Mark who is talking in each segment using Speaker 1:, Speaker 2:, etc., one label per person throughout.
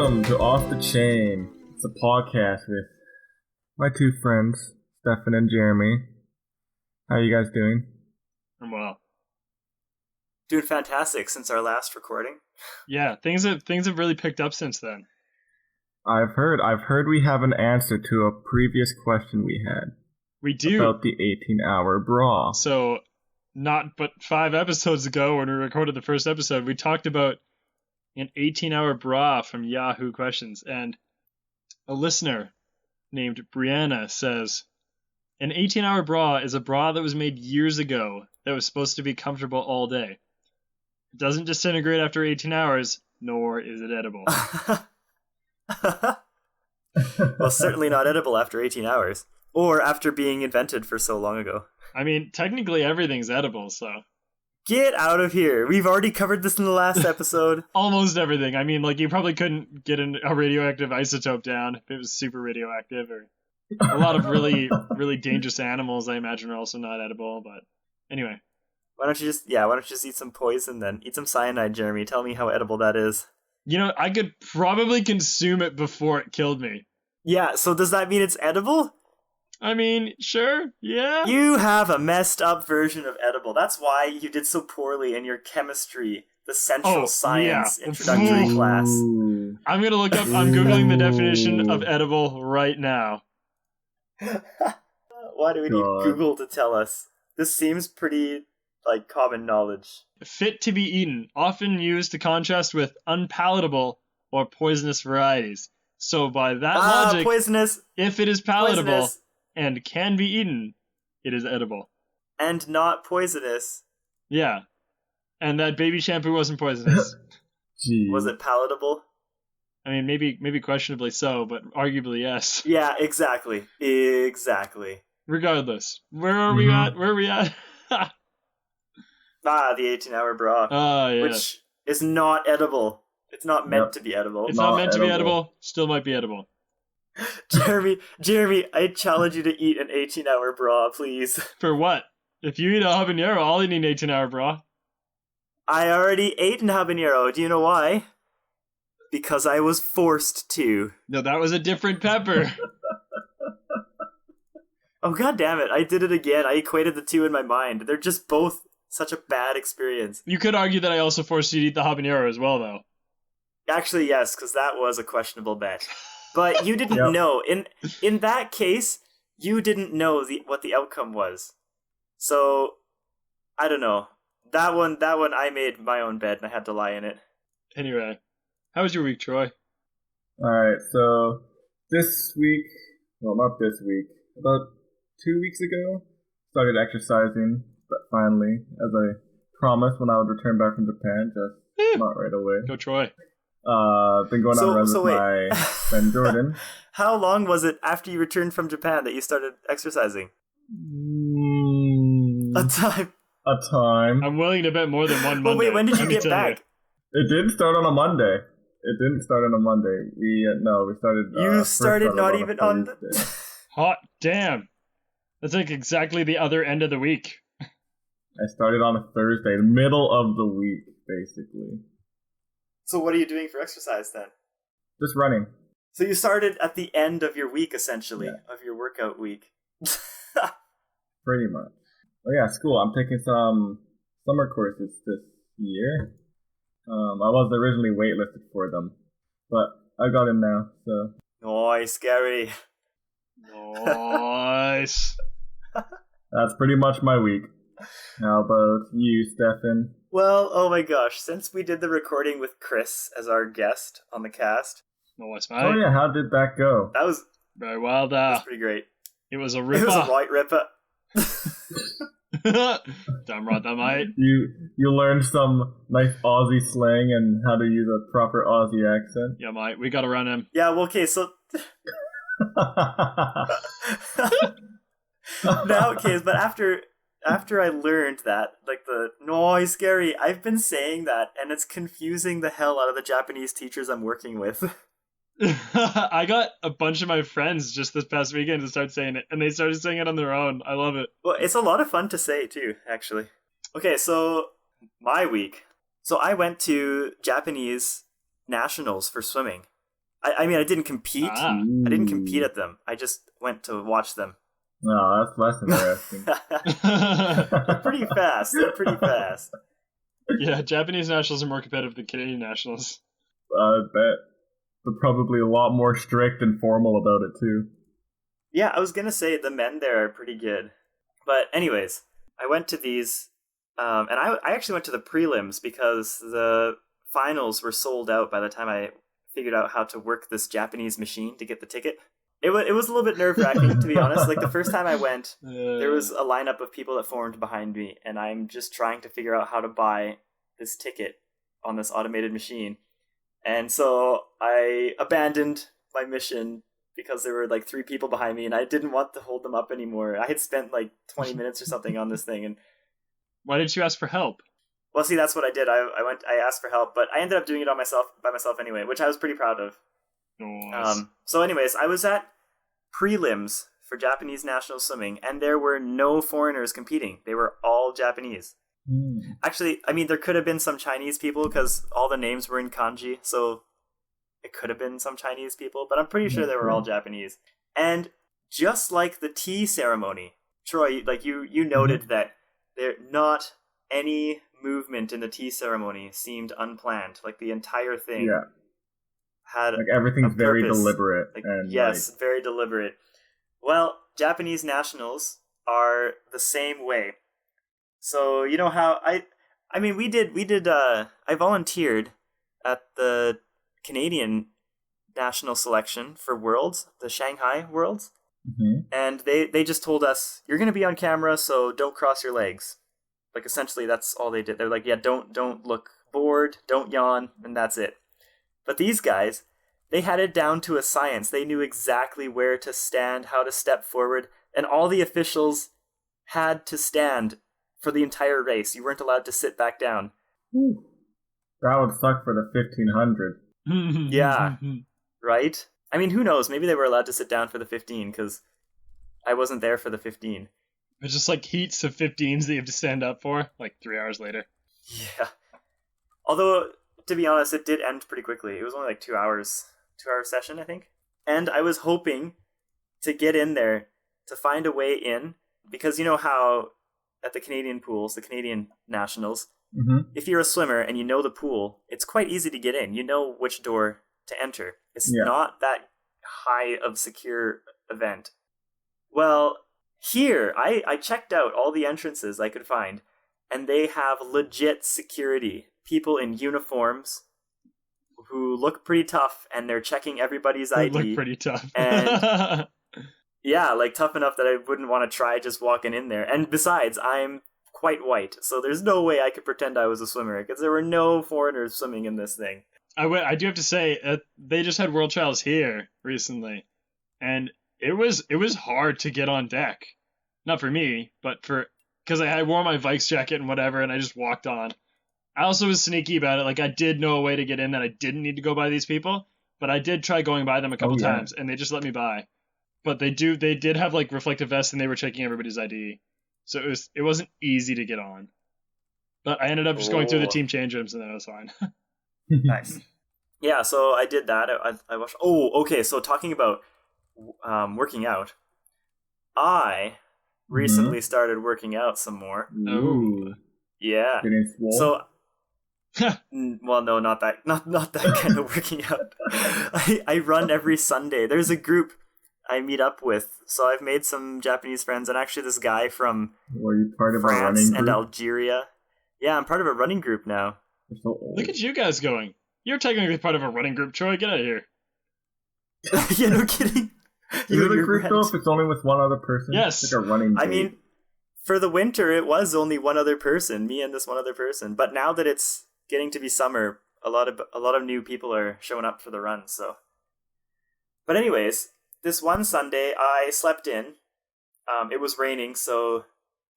Speaker 1: Welcome to Off the Chain. It's a podcast with my two friends, Stefan and Jeremy. How are you guys doing?
Speaker 2: I'm well.
Speaker 3: Doing fantastic since our last recording.
Speaker 2: Yeah, things have really picked up since then.
Speaker 1: I've heard we have an answer to a previous question we had.
Speaker 2: We do.
Speaker 1: About the 18-hour bra.
Speaker 2: So, not but 5 episodes ago when we recorded the first episode, we talked about an 18-hour bra from Yahoo Questions, and a listener named Brianna says, an 18-hour bra is a bra that was made years ago that was supposed to be comfortable all day. It doesn't disintegrate after 18 hours, nor is it edible.
Speaker 3: Well, certainly not edible after 18 hours. Or after being invented for so long ago.
Speaker 2: I mean, technically everything's edible, so...
Speaker 3: Get out of here. We've already covered this in the last episode.
Speaker 2: Almost everything. I mean, like, you probably couldn't get a radioactive isotope down if it was super radioactive, or a lot of really, really dangerous animals, I imagine, are also not edible, but anyway.
Speaker 3: Why don't you just eat some poison then? Eat some cyanide, Jeremy. Tell me how edible that is.
Speaker 2: You know, I could probably consume it before it killed me.
Speaker 3: Yeah, so does that mean it's edible?
Speaker 2: I mean, sure, yeah.
Speaker 3: You have a messed up version of edible. That's why you did so poorly in your chemistry, the central science introductory class.
Speaker 2: I'm Googling the definition of edible right now.
Speaker 3: Why do we need Google to tell us? This seems pretty, common knowledge.
Speaker 2: Fit to be eaten, often used to contrast with unpalatable or poisonous varieties. So by that logic,
Speaker 3: poisonous.
Speaker 2: If it is palatable...
Speaker 3: Poisonous.
Speaker 2: And can be eaten, it is edible.
Speaker 3: And not poisonous.
Speaker 2: Yeah. And that baby shampoo wasn't poisonous.
Speaker 3: Was it palatable?
Speaker 2: I mean, maybe questionably so, but arguably yes.
Speaker 3: Yeah, exactly. Exactly.
Speaker 2: Regardless. Where are we at? Where are we at?
Speaker 3: The 18-hour bra.
Speaker 2: Yeah.
Speaker 3: Which is not edible. It's not meant to be edible.
Speaker 2: It's not meant to be edible. Still might be edible.
Speaker 3: Jeremy, I challenge you to eat an 18-hour bra, please.
Speaker 2: For what? If you eat a habanero, I'll eat an 18-hour bra.
Speaker 3: I already ate an habanero. Do you know why? Because I was forced to.
Speaker 2: No, that was a different pepper.
Speaker 3: Oh, god damn it. I did it again. I equated the two in my mind. They're just both such a bad experience.
Speaker 2: You could argue that I also forced you to eat the habanero as well, though.
Speaker 3: Actually, yes, because that was a questionable bet. But you didn't know. In that case, you didn't know what the outcome was. So, I don't know. That one, I made my own bed and I had to lie in it.
Speaker 2: Anyway, how was your week, Troy?
Speaker 1: Alright, so this week, well, not this week, about 2 weeks ago, started exercising, but finally, as I promised when I would return back from Japan, just not right away.
Speaker 2: Go Troy.
Speaker 1: Been going on runs with my friend Jordan.
Speaker 3: How long was it after you returned from Japan that you started exercising? A time.
Speaker 2: I'm willing to bet more than one Monday.
Speaker 3: Well, wait, when did you get back?
Speaker 1: It didn't start on a Monday. We started...
Speaker 3: You started not even on the...
Speaker 2: Hot damn. That's like exactly the other end of the week.
Speaker 1: I started on a Thursday, the middle of the week, basically.
Speaker 3: So what are you doing for exercise then?
Speaker 1: Just running.
Speaker 3: So you started at the end of your week, essentially, of your workout week.
Speaker 1: Pretty much. Oh yeah, school. I'm taking some summer courses this year. I was originally waitlisted for them, but I got in now, so...
Speaker 3: Nice, Gary.
Speaker 2: Nice.
Speaker 1: That's pretty much my week. How about you, Stefan?
Speaker 3: Well, oh my gosh, since we did the recording with Chris as our guest on the cast.
Speaker 2: Nice,
Speaker 1: mate. Oh yeah, how did that go?
Speaker 3: That was...
Speaker 2: Very well done.
Speaker 3: That was pretty great.
Speaker 2: It was a ripper.
Speaker 3: It was a right ripper.
Speaker 2: Damn right, that mate.
Speaker 1: You learned some nice Aussie slang and how to use a proper Aussie accent.
Speaker 2: Yeah, mate, we gotta run him.
Speaker 3: Yeah, well, okay, so... Now, okay, but after I learned that, noise, scary, I've been saying that, and it's confusing the hell out of the Japanese teachers I'm working with.
Speaker 2: I got a bunch of my friends just this past weekend to start saying it, and they started saying it on their own. I love it.
Speaker 3: Well, it's a lot of fun to say, too, actually. Okay, so my week. So I went to Japanese nationals for swimming. I mean, I didn't compete.
Speaker 2: Ah.
Speaker 3: I didn't compete at them. I just went to watch them.
Speaker 1: No, that's less interesting.
Speaker 3: They're pretty fast. They're pretty fast.
Speaker 2: Yeah, Japanese nationals are more competitive than Canadian nationals.
Speaker 1: I bet. They're probably a lot more strict and formal about it, too.
Speaker 3: Yeah, I was going to say the men there are pretty good. But anyways, I went to these, and I actually went to the prelims because the finals were sold out by the time I figured out how to work this Japanese machine to get the ticket. It was a little bit nerve-wracking, to be honest. Like, the first time I went, there was a lineup of people that formed behind me, and I'm just trying to figure out how to buy this ticket on this automated machine. And so I abandoned my mission because there were like 3 people behind me, and I didn't want to hold them up anymore. I had spent like 20 minutes or something on this thing, and
Speaker 2: why didn't you ask for help?
Speaker 3: Well, see, that's what I did. I asked for help, but I ended up doing it by myself anyway, which I was pretty proud of.
Speaker 2: Nice.
Speaker 3: So anyways, I was at prelims for Japanese national swimming, and there were no foreigners competing. They were all Japanese. Actually, I mean, there could have been some Chinese people because all the names were in kanji, so it could have been some Chinese people, but I'm pretty sure they were all Japanese. And just like the tea ceremony, Troy, like you noted that there not any movement in the tea ceremony seemed unplanned. Like the entire thing had
Speaker 1: like everything's very deliberate.
Speaker 3: Like,
Speaker 1: and
Speaker 3: yes, very deliberate. Well, Japanese nationals are the same way. So you know how I mean we did I volunteered at the Canadian national selection for Worlds, the Shanghai Worlds. And they just told us, you're going to be on camera, so don't cross your legs. Like, essentially, that's all they did. They're like, yeah, don't look bored, don't yawn, and that's it. But these guys, they had it down to a science. They knew exactly where to stand, how to step forward, and all the officials had to stand for the entire race. You weren't allowed to sit back down.
Speaker 1: That would suck for the 1500.
Speaker 3: Yeah, right? I mean, who knows? Maybe they were allowed to sit down for the 15, because I wasn't there for the 15.
Speaker 2: It's just like heats of 15s that you have to stand up for, like 3 hours later.
Speaker 3: Yeah. Although, to be honest, it did end pretty quickly. It was only like 2 hours. 2-hour session, I think. And I was hoping to get in there, to find a way in, because you know how at the Canadian pools, the Canadian nationals, if you're a swimmer and you know the pool, it's quite easy to get in. You know which door to enter. It's not that high of secure event. Well, here, I checked out all the entrances I could find, and they have legit security. People in uniforms who look pretty tough, and they're checking everybody's ID.
Speaker 2: Look pretty tough.
Speaker 3: And yeah, like tough enough that I wouldn't want to try just walking in there. And besides, I'm quite white, so there's no way I could pretend I was a swimmer, because there were no foreigners swimming in this thing.
Speaker 2: I do have to say, they just had World Trials here recently, and it was hard to get on deck. Not for me, but because I wore my Vikes jacket and whatever, and I just walked on. I also was sneaky about it. Like, I did know a way to get in that I didn't need to go by these people, but I did try going by them a couple times, and they just let me by. But they did have like reflective vests, and they were checking everybody's ID, so it wasn't easy to get on. But I ended up just going through the team change rooms, and then it was fine.
Speaker 3: Nice. Yeah, so I did that. I watched. Oh, okay. So talking about working out, I recently started working out some more.
Speaker 2: Oh,
Speaker 3: yeah. So, well, no, not that kind of working out. I run every Sunday. There's a group I meet up with, so I've made some Japanese friends, and actually this guy from
Speaker 1: Were you part of
Speaker 3: France
Speaker 1: a running group?
Speaker 3: and Algeria. Yeah, I'm part of a running group now.
Speaker 1: You're so old.
Speaker 2: look at you guys going. You're technically part of a running group, Troy. Get out of here.
Speaker 3: Yeah, no kidding.
Speaker 1: Is it a group though if it's only with one other person?
Speaker 2: Yes.
Speaker 1: It's like a running
Speaker 3: I
Speaker 1: group.
Speaker 3: mean, for the winter, it was only one other person, me and this one other person. But now that it's getting to be summer, a lot of new people are showing up for the run. So, but anyways, this one Sunday I slept in. It was raining, so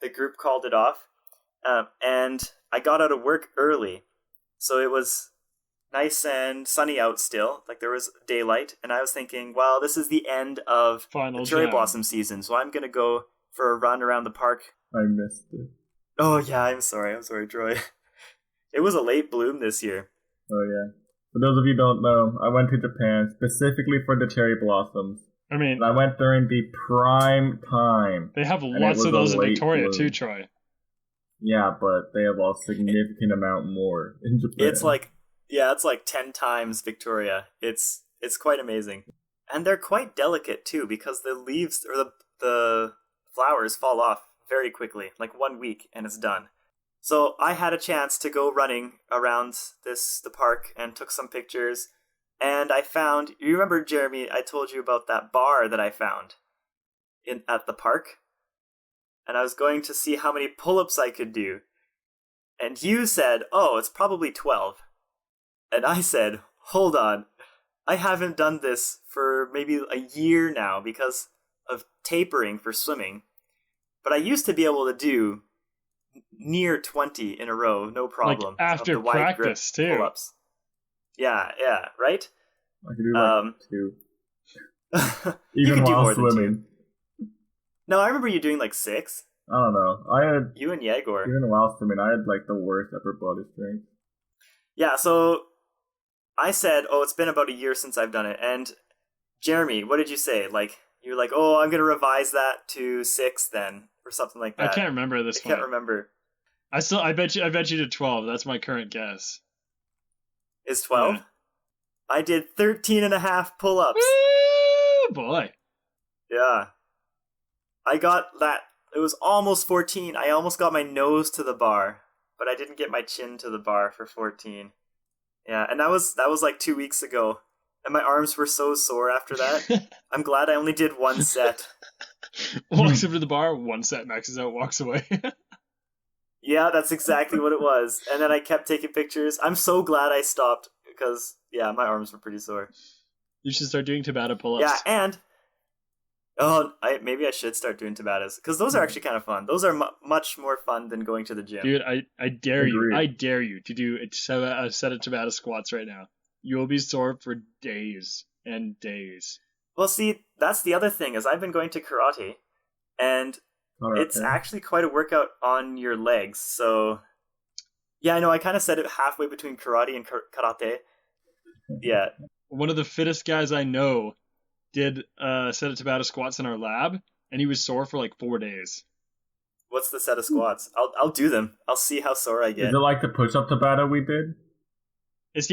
Speaker 3: the group called it off, and I got out of work early, so it was nice and sunny out still. Like, there was daylight, and I was thinking, well, this is the end of
Speaker 2: Final
Speaker 3: the cherry
Speaker 2: jam.
Speaker 3: blossom season, so I'm gonna go for a run around the park.
Speaker 1: I missed it.
Speaker 3: Oh yeah, I'm sorry, Troy. It was a late bloom this year.
Speaker 1: Oh yeah. For those of you who don't know, I went to Japan specifically for the cherry blossoms.
Speaker 2: I mean,
Speaker 1: And I went during the prime time.
Speaker 2: they have
Speaker 1: and
Speaker 2: lots of those in Victoria
Speaker 1: bloom.
Speaker 2: too, Troy.
Speaker 1: Yeah, but they have a significant amount more in Japan.
Speaker 3: It's like 10 times Victoria. It's quite amazing. And they're quite delicate too, because the leaves or the flowers fall off very quickly, like 1 week and it's done. So I had a chance to go running around the park and took some pictures. And I found, you remember, Jeremy, I told you about that bar that I found at the park? And I was going to see how many pull-ups I could do. And you said, oh, it's probably 12. And I said, hold on, I haven't done this for maybe a year now because of tapering for swimming. But I used to be able to do near 20 in a row, no problem.
Speaker 2: Like after
Speaker 3: of the wide
Speaker 2: practice,
Speaker 3: grip
Speaker 2: too.
Speaker 3: Pull-ups. Yeah, right?
Speaker 1: I could do like 2.
Speaker 3: You
Speaker 1: Even
Speaker 3: could do
Speaker 1: while
Speaker 3: more than
Speaker 1: swimming.
Speaker 3: 2. No, I remember you doing like 6.
Speaker 1: I don't know.
Speaker 3: You and Yegor.
Speaker 1: Even while swimming, I had like the worst upper body strength.
Speaker 3: Yeah, so I said, oh, it's been about a year since I've done it. And Jeremy, what did you say? Like, you were like, oh, I'm going to revise that to 6 then, or something like that.
Speaker 2: I can't remember at this point.
Speaker 3: I can't remember.
Speaker 2: I bet you did 12. That's my current guess.
Speaker 3: Is 12?
Speaker 2: Yeah.
Speaker 3: I did 13 and a half pull-ups.
Speaker 2: Woo, boy.
Speaker 3: Yeah. I got that. It was almost 14. I almost got my nose to the bar, but I didn't get my chin to the bar for 14. Yeah, and that was like 2 weeks ago. And my arms were so sore after that. I'm glad I only did 1 set.
Speaker 2: Walks up to the bar, 1 set, maxes out, walks away.
Speaker 3: Yeah, that's exactly what it was. And then I kept taking pictures. I'm so glad I stopped because, yeah, my arms were pretty sore.
Speaker 2: You should start doing Tabata pull-ups.
Speaker 3: Yeah, and maybe I should start doing Tabatas because those are actually kind of fun. Those are much more fun than going to the gym.
Speaker 2: Dude, I dare
Speaker 1: Agreed.
Speaker 2: you. I dare you to do a set of Tabata squats right now. You will be sore for days and days.
Speaker 3: Well, see, that's the other thing is I've been going to karate, and it's actually quite a workout on your legs. So, yeah, I know. I kind of said it halfway between karate and karate. Yeah.
Speaker 2: One of the fittest guys I know did a set of Tabata squats in our lab, and he was sore for like 4 days.
Speaker 3: What's the set of squats? I'll do them. I'll see how sore I get.
Speaker 1: Is it like the push-up Tabata we did?
Speaker 2: It's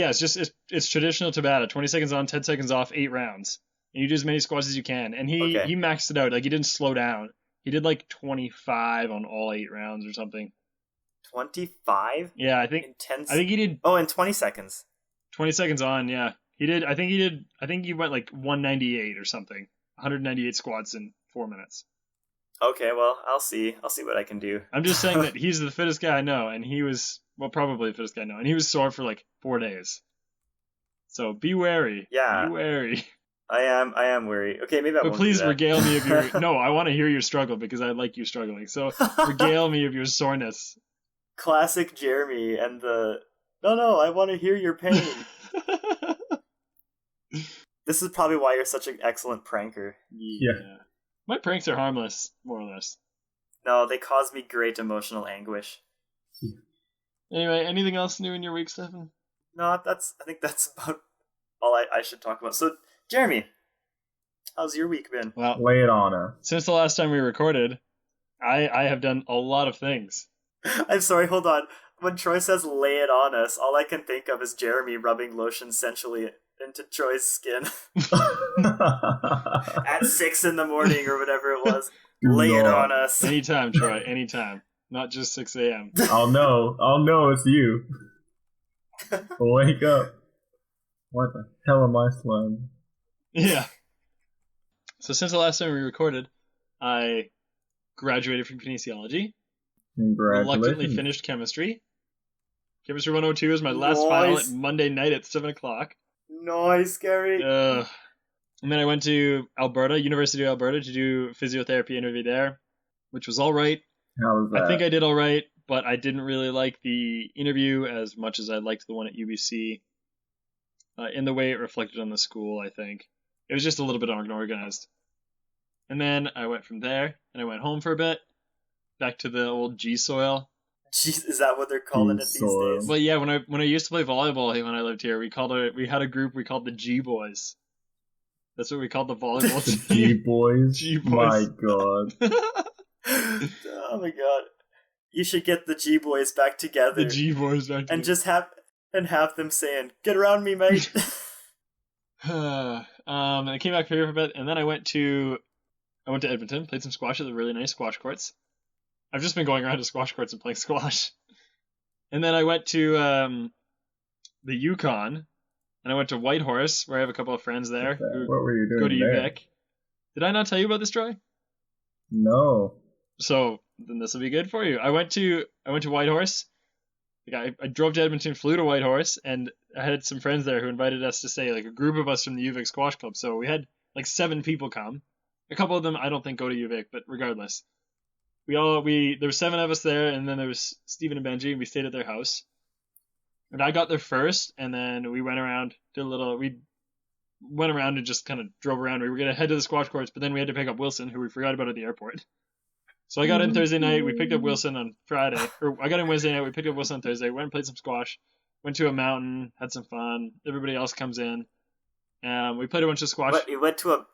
Speaker 2: traditional Tabata. 20 seconds on, 10 seconds off, 8 rounds. And you do as many squats as you can. And he maxed it out. Like, he didn't slow down. He did like 25 on all 8 rounds or something.
Speaker 3: 25?
Speaker 2: Yeah, I think he did.
Speaker 3: Oh, in 20 seconds.
Speaker 2: 20 seconds on, yeah. I think he went like 198 or something. 198 squats in 4 minutes.
Speaker 3: Okay, well, I'll see what I can do.
Speaker 2: I'm just saying that he's the fittest guy I know, and he was, well, probably the fittest guy I know, and he was sore for like 4 days. So be wary.
Speaker 3: Yeah.
Speaker 2: Be wary.
Speaker 3: I am wary. Okay, maybe I won't.
Speaker 2: But please
Speaker 3: do that.
Speaker 2: regale me of your... No, I want to hear your struggle because I like you struggling. So regale me of your soreness.
Speaker 3: Classic Jeremy and the... No, I want to hear your pain. This is probably why you're such an excellent pranker.
Speaker 2: Yeah. My pranks are harmless, more or less.
Speaker 3: No, they cause me great emotional anguish.
Speaker 2: Anyway, anything else new in your week, Stefan?
Speaker 3: No, I think that's about all I should talk about. So, Jeremy, how's your week been?
Speaker 2: Well,
Speaker 1: lay it on us.
Speaker 2: Since the last time we recorded, I have done a lot of things.
Speaker 3: I'm sorry, hold on. When Troy says lay it on us, all I can think of is Jeremy rubbing lotion sensually into Troy's skin at 6 a.m. or whatever it was. Lay it on us.
Speaker 2: Anytime, Troy, anytime. Not just 6 a.m.
Speaker 1: I'll know it's you. Wake up. What the hell am I slime?
Speaker 2: Yeah. So since the last time we recorded, I graduated from kinesiology.
Speaker 1: Congratulations.
Speaker 2: Reluctantly finished chemistry. Chemistry 102 is my last final at Monday night at 7 o'clock.
Speaker 3: Nice, Gary.
Speaker 2: And then I went to University of Alberta, to do physiotherapy interview there, which was all right.
Speaker 1: How was that?
Speaker 2: I think I did all right, but I didn't really like the interview as much as I liked the one at UBC. In the way it reflected on the school, I think. It was just a little bit unorganized. And then I went from there, and I went home for a bit, back to the old G soil,
Speaker 3: Jeez, is that what they're calling it these
Speaker 1: soil.
Speaker 3: days?
Speaker 2: Well, yeah, when I used to play volleyball when I lived here, we had a group we called the G Boys. That's what we called the volleyball
Speaker 1: The
Speaker 2: team.
Speaker 1: G boys.
Speaker 2: G Boys.
Speaker 1: My God.
Speaker 3: Oh my god. You should get the G Boys back together.
Speaker 2: The G Boys back
Speaker 3: and
Speaker 2: together.
Speaker 3: just have them saying, "Get around me, mate."
Speaker 2: I came back here for a bit, and then I went to Edmonton, played some squash at the really nice squash courts. I've just been going around to squash courts and playing squash. And then I went to the Yukon, and I went to Whitehorse, where I have a couple of friends there who
Speaker 1: What were you doing
Speaker 2: go to
Speaker 1: there?
Speaker 2: UVic. Did I not tell you about this, Troy?
Speaker 1: No.
Speaker 2: So then this will be good for you. I went to Whitehorse. Like I drove to Edmonton, flew to Whitehorse, and I had some friends there who invited us to stay, like a group of us from the UVic Squash Club. So we had like 7 people come. A couple of them I don't think go to UVic, but regardless. There were 7 of us there, and then there was Stephen and Benji, and we stayed at their house. And I got there first, and then we went around, we went around and just kind of drove around. We were going to head to the squash courts, but then we had to pick up Wilson, who we forgot about at the airport. So I got in Thursday night, we picked up Wilson on Friday, or I got in Wednesday night, we picked up Wilson on Thursday, went and played some squash, went to a mountain, had some fun, everybody else comes in, we played a bunch of squash.
Speaker 3: But you went to a...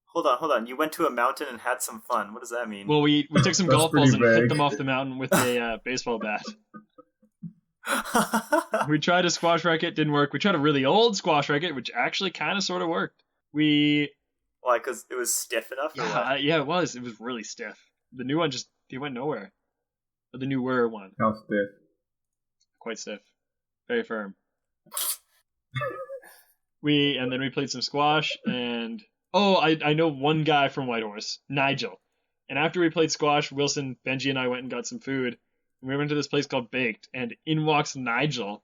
Speaker 3: Hold on, you went to a mountain and had some fun. What does that mean?
Speaker 2: Well, we took some golf balls and hit them off the mountain with a baseball bat. We tried a squash racket, didn't work. We tried a really old squash racket, which actually kind of sort of worked.
Speaker 3: Why, because it was stiff enough?
Speaker 2: Yeah, it was. It was really stiff. The new one it went nowhere. But the newer one.
Speaker 1: How stiff?
Speaker 2: Quite stiff. Very firm. And then we played some squash, and I know one guy from Whitehorse, Nigel. And after we played squash, Wilson, Benji, and I went and got some food. And we went to this place called Baked, and in walks Nigel,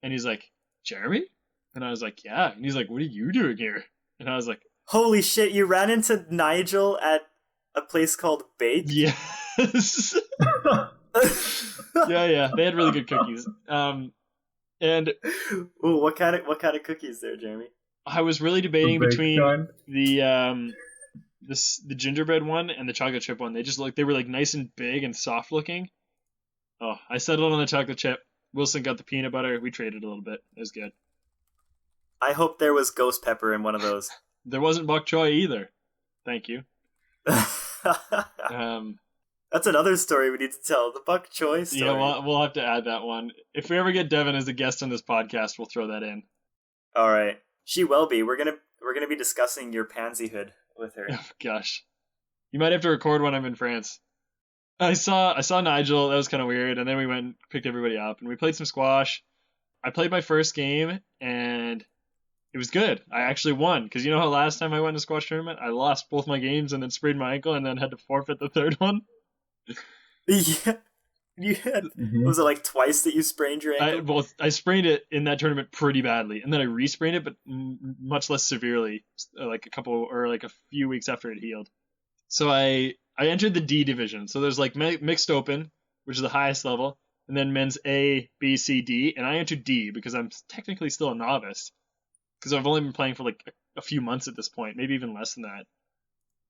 Speaker 2: and he's like, "Jeremy?" And I was like, "Yeah." And he's like, "What are you doing here?" And I was like,
Speaker 3: "Holy shit, you ran into Nigel at a place called Baked?"
Speaker 2: Yes. Yeah. They had really good cookies. And
Speaker 3: ooh, what kind of cookies there, Jeremy?
Speaker 2: I was really debating between
Speaker 1: kind?
Speaker 2: the gingerbread one and the chocolate chip one. They were like nice and big and soft looking. Oh, I settled on the chocolate chip. Wilson got the peanut butter. We traded a little bit. It was good.
Speaker 3: I hope there was ghost pepper in one of those.
Speaker 2: There wasn't bok choy either. Thank you.
Speaker 3: That's another story we need to tell. The bok choy story.
Speaker 2: Yeah, we'll have to add that one. If we ever get Devin as a guest on this podcast, we'll throw that in.
Speaker 3: All right. She will be. We're gonna be discussing your pansyhood with her.
Speaker 2: Oh gosh, you might have to record when I'm in France. I saw Nigel. That was kind of weird. And then we went and picked everybody up, and we played some squash. I played my first game, and it was good. I actually won, because you know how last time I went to a squash tournament, I lost both my games and then sprained my ankle and then had to forfeit the third one.
Speaker 3: Yeah. You had, was it like twice that you sprained your ankle?
Speaker 2: I sprained it in that tournament pretty badly, and then I re-sprained it, but much less severely, like a few weeks after it healed. So I entered the D division. So there's like mixed open, which is the highest level, and then men's A, B, C, D, and I entered D because I'm technically still a novice, because I've only been playing for like a few months at this point, maybe even less than that.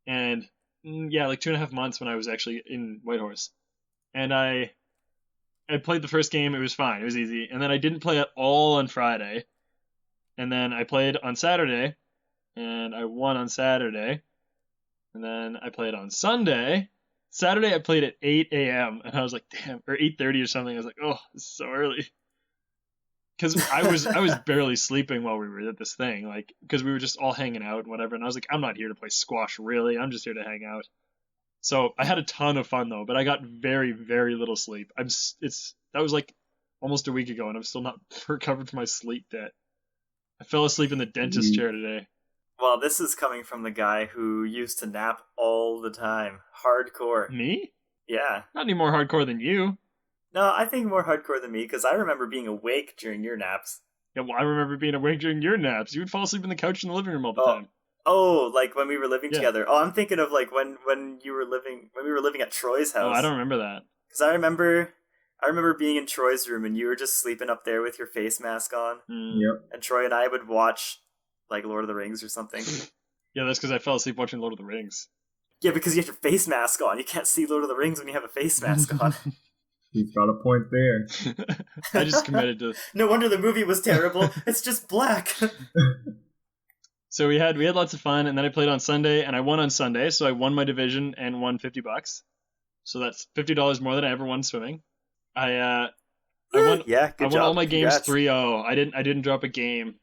Speaker 2: And yeah, like 2.5 months when I was actually in Whitehorse. And I played the first game, it was fine, it was easy. And then I didn't play at all on Friday. And then I played on Saturday, and I won on Saturday. And then I played on Sunday. Saturday I played at 8 a.m. and I was like, damn, or 8:30 or something. I was like, oh, this is so early. Because I was barely sleeping while we were at this thing, like, because we were just all hanging out and whatever. And I was like, I'm not here to play squash, really. I'm just here to hang out. So I had a ton of fun though, but I got very, very little sleep. That was like almost a week ago, and I'm still not recovered from my sleep debt. I fell asleep in the dentist chair today.
Speaker 3: Well, this is coming from the guy who used to nap all the time. Hardcore.
Speaker 2: Me?
Speaker 3: Yeah.
Speaker 2: Not any more hardcore than you.
Speaker 3: No, I think more hardcore than me, because I remember being awake during your naps.
Speaker 2: Yeah, well, I remember being awake during your naps. You would fall asleep in the couch in the living room all the time.
Speaker 3: Oh, like when we were living together. Oh, I'm thinking of like when we were living at Troy's house.
Speaker 2: Oh, I don't remember that.
Speaker 3: Because I remember being in Troy's room and you were just sleeping up there with your face mask on.
Speaker 1: Yep.
Speaker 3: And Troy and I would watch like Lord of the Rings or something.
Speaker 2: Yeah, that's because I fell asleep watching Lord of the Rings.
Speaker 3: Yeah, because you have your face mask on. You can't see Lord of the Rings when you have a face mask on.
Speaker 1: He's got a point there.
Speaker 2: I just committed to.
Speaker 3: No wonder the movie was terrible. It's just black.
Speaker 2: So we had lots of fun, and then I played on Sunday, and I won on Sunday, so I won my division and won $50. So that's $50 more than I ever won swimming. I won.
Speaker 3: Yeah, good
Speaker 2: I won
Speaker 3: job.
Speaker 2: all my games
Speaker 3: Congrats.
Speaker 2: 3-0. I didn't drop a game.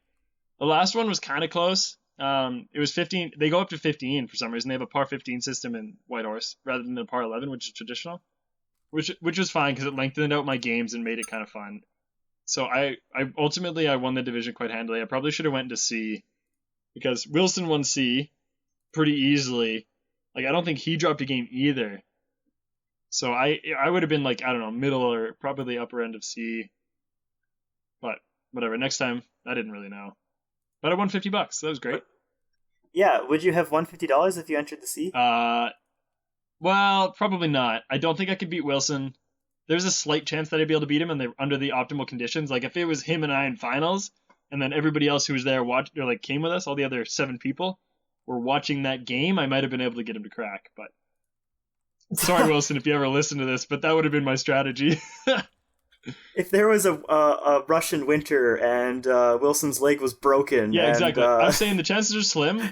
Speaker 2: The last one was kind of close. It was 15. They go up to 15 for some reason. They have a par 15 system in Whitehorse rather than a par 11, which is traditional. Which was fine because it lengthened out my games and made it kind of fun. So I ultimately won the division quite handily. I probably should have went to C because Wilson won C pretty easily. Like I don't think he dropped a game either. So I would have been like, I don't know, middle or probably upper end of C. But whatever. Next time, I didn't really know. But I won $50. So that was great.
Speaker 3: Yeah, would you have won $50 if you entered the C?
Speaker 2: Well, probably not. I don't think I could beat Wilson. There's a slight chance that I'd be able to beat him under the optimal conditions. Like if it was him and I in finals, and then everybody else who was there came with us, all the other 7 people were watching that game, I might have been able to get him to crack. But sorry, Wilson, if you ever listen to this, but that would have been my strategy.
Speaker 3: If there was a Russian winter and Wilson's leg was broken.
Speaker 2: Yeah,
Speaker 3: and,
Speaker 2: exactly. I'm saying the chances are slim,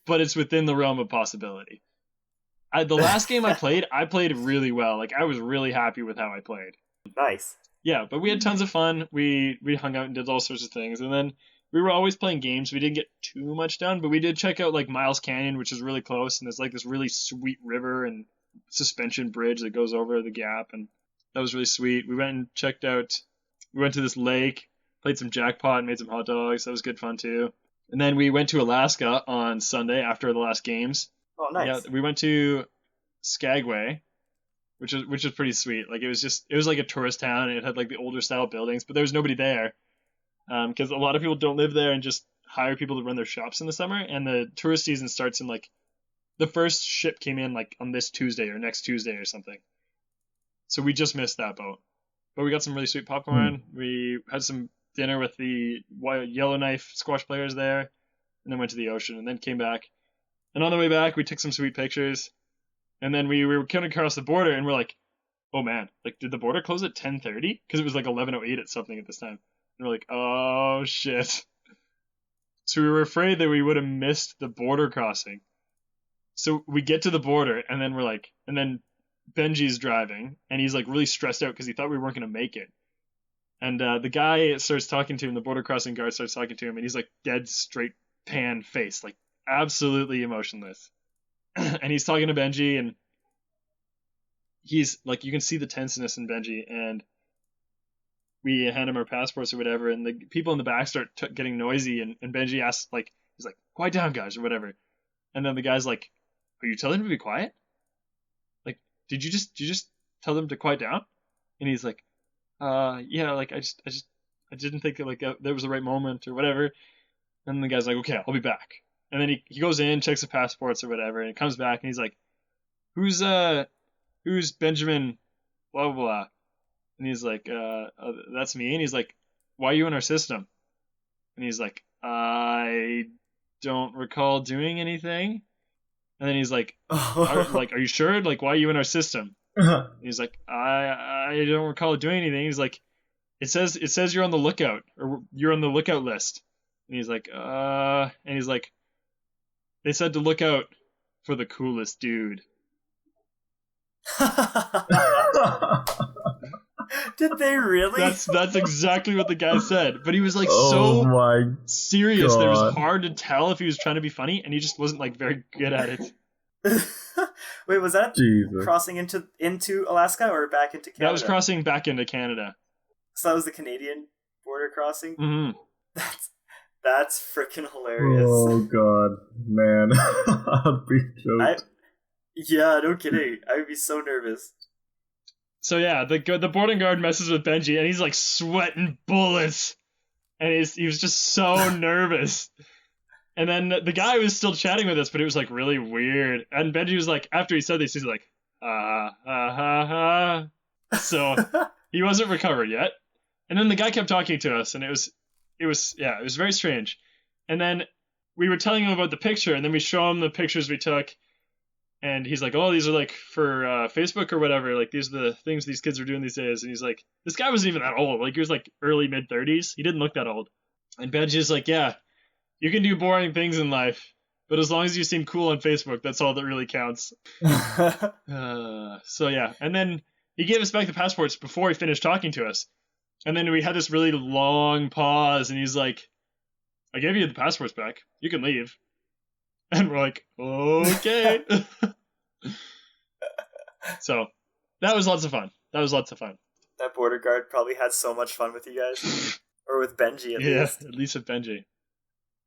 Speaker 2: but it's within the realm of possibility. The last game I played really well. Like I was really happy with how I played.
Speaker 3: Nice.
Speaker 2: Yeah, but we had tons of fun. We hung out and did all sorts of things, and then we were always playing games. We didn't get too much done, but we did check out like Miles Canyon, which is really close, and there's like this really sweet river and suspension bridge that goes over the gap, and that was really sweet. We went and checked out. We went to this lake, played some jackpot, and made some hot dogs. That was good fun too. And then we went to Alaska on Sunday after the last games.
Speaker 3: Oh, nice.
Speaker 2: Yeah, we went to Skagway, which was pretty sweet. Like it was like a tourist town, and it had like the older style buildings, but there was nobody there because a lot of people don't live there and just hire people to run their shops in the summer. And the tourist season starts in like the first ship came in like on this Tuesday or next Tuesday or something. So we just missed that boat, but we got some really sweet popcorn. We had some dinner with the Yellowknife squash players there, and then went to the ocean, and then came back. And on the way back, we took some sweet pictures. And then we were coming across the border, and we're like, oh man, like did the border close at 10:30? Because it was like 11:08 at something at this time. And we're like, oh shit. So we were afraid that we would have missed the border crossing. So we get to the border, and then we're like, and then Benji's driving, and he's like really stressed out because he thought we weren't going to make it. And the guy starts talking to him, the border crossing guard starts talking to him, and he's like dead straight pan face, like absolutely emotionless. And he's talking to Benji, and he's like, you can see the tenseness in Benji, and we hand him our passports or whatever, and the people in the back start getting noisy, and Benji asks, like, he's like, quiet down, guys, or whatever. And then the guy's like, are you telling him to be quiet? Like, did you just tell them to quiet down? And he's like, yeah, like, I didn't think that, like, that was the right moment or whatever. And the guy's like, okay, I'll be back. And then he goes in, checks the passports or whatever, and he comes back, and he's like, who's Benjamin, blah, blah, blah. And he's like, that's me. And he's like, why are you in our system? And he's like, I don't recall doing anything. And then he's like, are you sure? Like, why are you in our system? And he's like, I don't recall doing anything. He's like, it says you're on the lookout, or you're on the lookout list. And he's like, they said to look out for the coolest dude.
Speaker 3: Did they really?
Speaker 2: That's exactly what the guy said. But he was like so serious that it was hard to tell if he was trying to be funny, and he just wasn't like very good at it.
Speaker 3: Wait, was that
Speaker 1: Jesus.
Speaker 3: Crossing into Alaska or back into Canada?
Speaker 2: That was crossing back into Canada.
Speaker 3: So that was the Canadian border crossing?
Speaker 2: Mm-hmm.
Speaker 3: That's freaking hilarious.
Speaker 1: Oh god, man. I'd be choked.
Speaker 3: Yeah, no kidding. I would be so nervous.
Speaker 2: So yeah, the boarding guard messes with Benji, and he's like sweating bullets, and he was just so nervous. And then the guy was still chatting with us, but it was like really weird. And Benji was like, after he said this, he's like, So he wasn't recovered yet. And then the guy kept talking to us, and it was very strange. And then we were telling him about the picture, and then we show him the pictures we took. And he's like, oh, these are like for Facebook or whatever. Like, these are the things these kids are doing these days. And he's like, this guy wasn't even that old. Like, he was like early mid-30s. He didn't look that old. And Benji's like, yeah, you can do boring things in life, but as long as you seem cool on Facebook, that's all that really counts. So yeah. And then he gave us back the passports before he finished talking to us. And then we had this really long pause, and he's like, I gave you the passports back. You can leave. And we're like, okay. So that was lots of fun.
Speaker 3: That border guard probably had so much fun with you guys. Or with Benji, at least.
Speaker 2: Yeah, at least with Benji.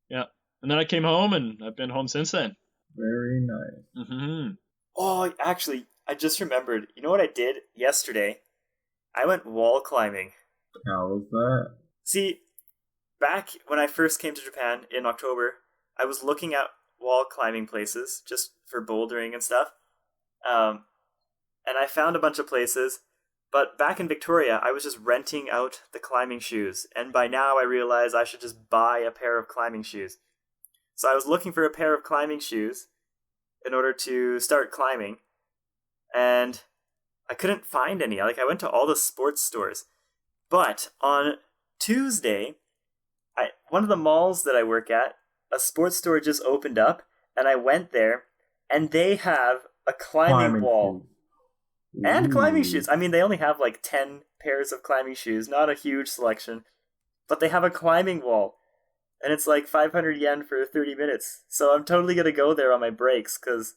Speaker 2: Yeah. And then I came home, and I've been home since then.
Speaker 1: Very nice.
Speaker 2: Mm-hmm.
Speaker 3: Oh, actually, I just remembered. You know what I did yesterday? I went wall climbing.
Speaker 1: How was that?
Speaker 3: See, back when I first came to Japan in October, I was looking at wall climbing places just for bouldering and stuff. And I found a bunch of places, but back in Victoria, I was just renting out the climbing shoes. And by now I realized I should just buy a pair of climbing shoes. So I was looking for a pair of climbing shoes in order to start climbing. And I couldn't find any. Like, I went to all the sports stores. But on Tuesday, one of the malls that I work at, a sports store just opened up, and I went there, and they have a climbing wall and climbing shoes. I mean, they only have like 10 pairs of climbing shoes, not a huge selection, but they have a climbing wall, and it's like 500 yen for 30 minutes. So I'm totally going to go there on my breaks, because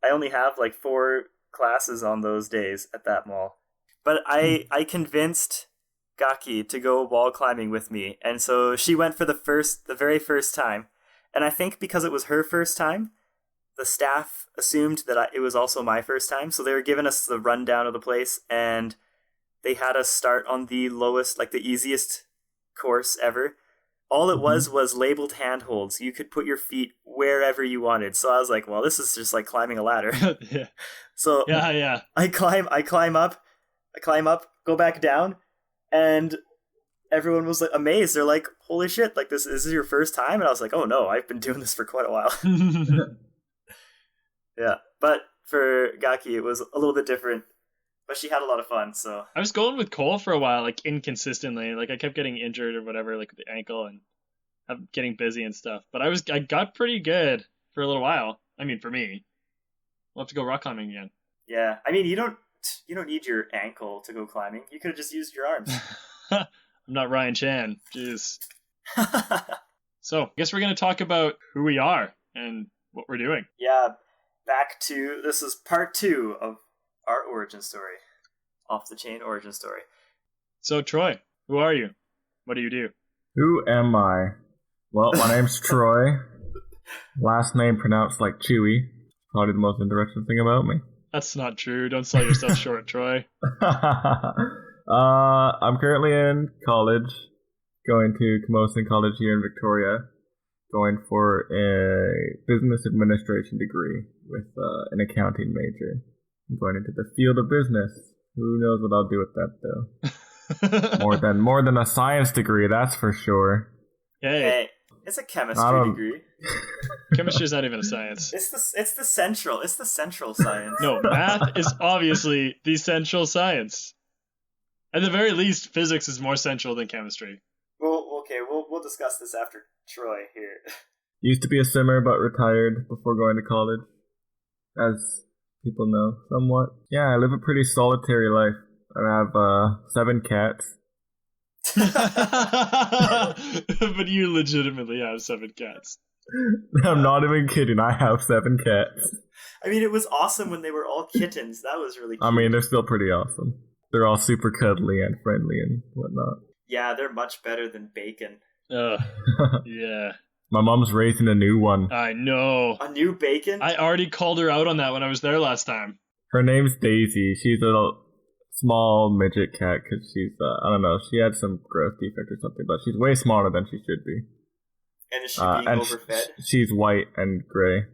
Speaker 3: I only have like 4 classes on those days at that mall. But I convinced Gaki to go wall climbing with me, and so she went for the very first time. And I think because it was her first time, the staff assumed that it was also my first time, so they were giving us the rundown of the place, and they had us start on the lowest, like the easiest course ever. All it was labeled handholds. You could put your feet wherever you wanted. So I was like, well, this is just like climbing a ladder.
Speaker 2: Yeah.
Speaker 3: So
Speaker 2: yeah.
Speaker 3: I climb up, go back down, and everyone was like amazed. They're like, holy shit, like this is your first time? And I was like, oh no, I've been doing this for quite a while. Yeah. But for Gaki, it was a little bit different. But she had a lot of fun, so.
Speaker 2: I was going with Cole for a while, like inconsistently. Like I kept getting injured or whatever, like with the ankle, and getting busy and stuff. But I got pretty good for a little while. I mean, for me. We'll have to go rock climbing again.
Speaker 3: Yeah. I mean, you don't need your ankle to go climbing. You could have just used your arms.
Speaker 2: I'm not Ryan Chan. Jeez. So, I guess we're going to talk about who we are and what we're doing.
Speaker 3: Yeah. This is part 2 of our origin story. Off the chain origin story.
Speaker 2: So, Troy, who are you? What do you do?
Speaker 1: Who am I? Well, my name's Troy. Last name pronounced like Chewy. Probably the most interesting thing about me.
Speaker 2: That's not true. Don't sell yourself short, Troy.
Speaker 1: I'm currently in college, going to Camosun College here in Victoria, going for a business administration degree with an accounting major. I'm going into the field of business. Who knows what I'll do with that, though? more than a science degree, that's for sure.
Speaker 2: Hey.
Speaker 3: It's a chemistry degree.
Speaker 2: Chemistry's not even a science.
Speaker 3: It's the central science.
Speaker 2: No, math is obviously the central science. At the very least, physics is more central than chemistry.
Speaker 3: Well, okay, we'll discuss this after Troy here.
Speaker 1: Used to be a swimmer, but retired before going to college, as people know somewhat. Yeah, I live a pretty solitary life. I have 7 cats.
Speaker 2: But you legitimately have 7 cats.
Speaker 1: I'm not even kidding. I have 7 cats.
Speaker 3: I mean, it was awesome when they were all kittens. That was really cute.
Speaker 1: I mean, they're still pretty awesome. They're all super cuddly and friendly and whatnot.
Speaker 3: Yeah, they're much better than bacon.
Speaker 2: Yeah.
Speaker 1: My mom's raising a new one.
Speaker 2: I know.
Speaker 3: A new bacon?
Speaker 2: I already called her out on that when I was there last time.
Speaker 1: Her name's Daisy. She's a small midget cat because she's, I don't know, she had some growth defect or something, but she's way smaller than she should be.
Speaker 3: And is she being overfed?
Speaker 1: She's white and gray.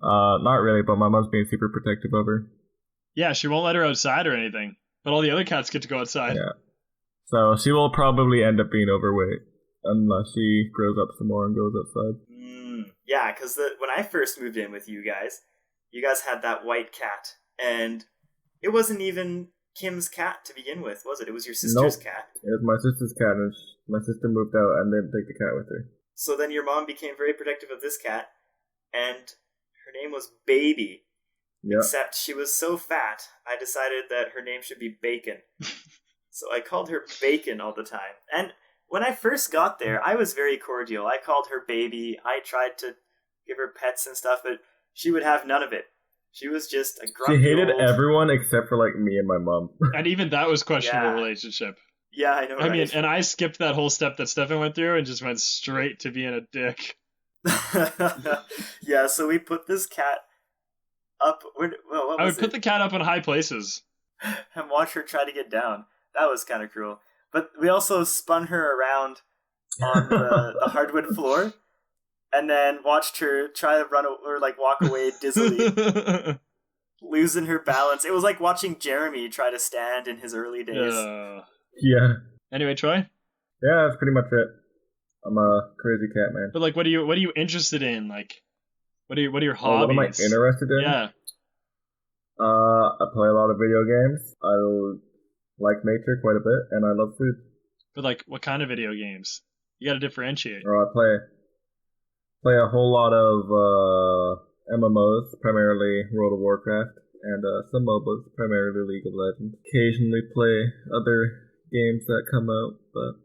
Speaker 1: Not really, but my mom's being super protective of her.
Speaker 2: Yeah, she won't let her outside or anything, but all the other cats get to go outside.
Speaker 1: Yeah. So she will probably end up being overweight unless she grows up some more and goes outside.
Speaker 3: Yeah, because when I first moved in with you guys, you guys had that white cat, and it wasn't even Kim's cat to begin with, was it? It was your sister's cat.
Speaker 1: It was my sister's cat, and my sister moved out and didn't take the cat with her.
Speaker 3: So then your mom became very protective of this cat, and her name was Baby.
Speaker 1: Yep.
Speaker 3: Except she was so fat, I decided that her name should be Bacon. So I called her Bacon all the time. And when I first got there, I was very cordial. I called her Baby. I tried to give her pets and stuff, but she would have none of it. She was just a grumpy
Speaker 1: She hated
Speaker 3: old...
Speaker 1: everyone except for, like, me and my mom.
Speaker 2: And even that was questionable relationship.
Speaker 3: Yeah, I know.
Speaker 2: I mean, and I skipped that whole step that Stefan went through and just went straight to being a dick.
Speaker 3: Yeah, so we put this cat up.
Speaker 2: I would put the cat up in high places
Speaker 3: and watch her try to get down. That was kind of cruel. But we also spun her around on the hardwood floor, and then watched her try to run or like walk away dizzily, losing her balance. It was like watching Jeremy try to stand in his early days.
Speaker 1: Yeah.
Speaker 2: Anyway, Troy?
Speaker 1: Yeah, that's pretty much it. I'm a crazy cat man.
Speaker 2: But like, what are you interested in? Like, what are your hobbies?
Speaker 1: What am I interested in?
Speaker 2: Yeah.
Speaker 1: I play a lot of video games. I like nature quite a bit, and I love food.
Speaker 2: But like, what kind of video games? You got to differentiate.
Speaker 1: I play a whole lot of MMOs, primarily World of Warcraft, and some MOBAs, primarily League of Legends. Occasionally play other games that come out, but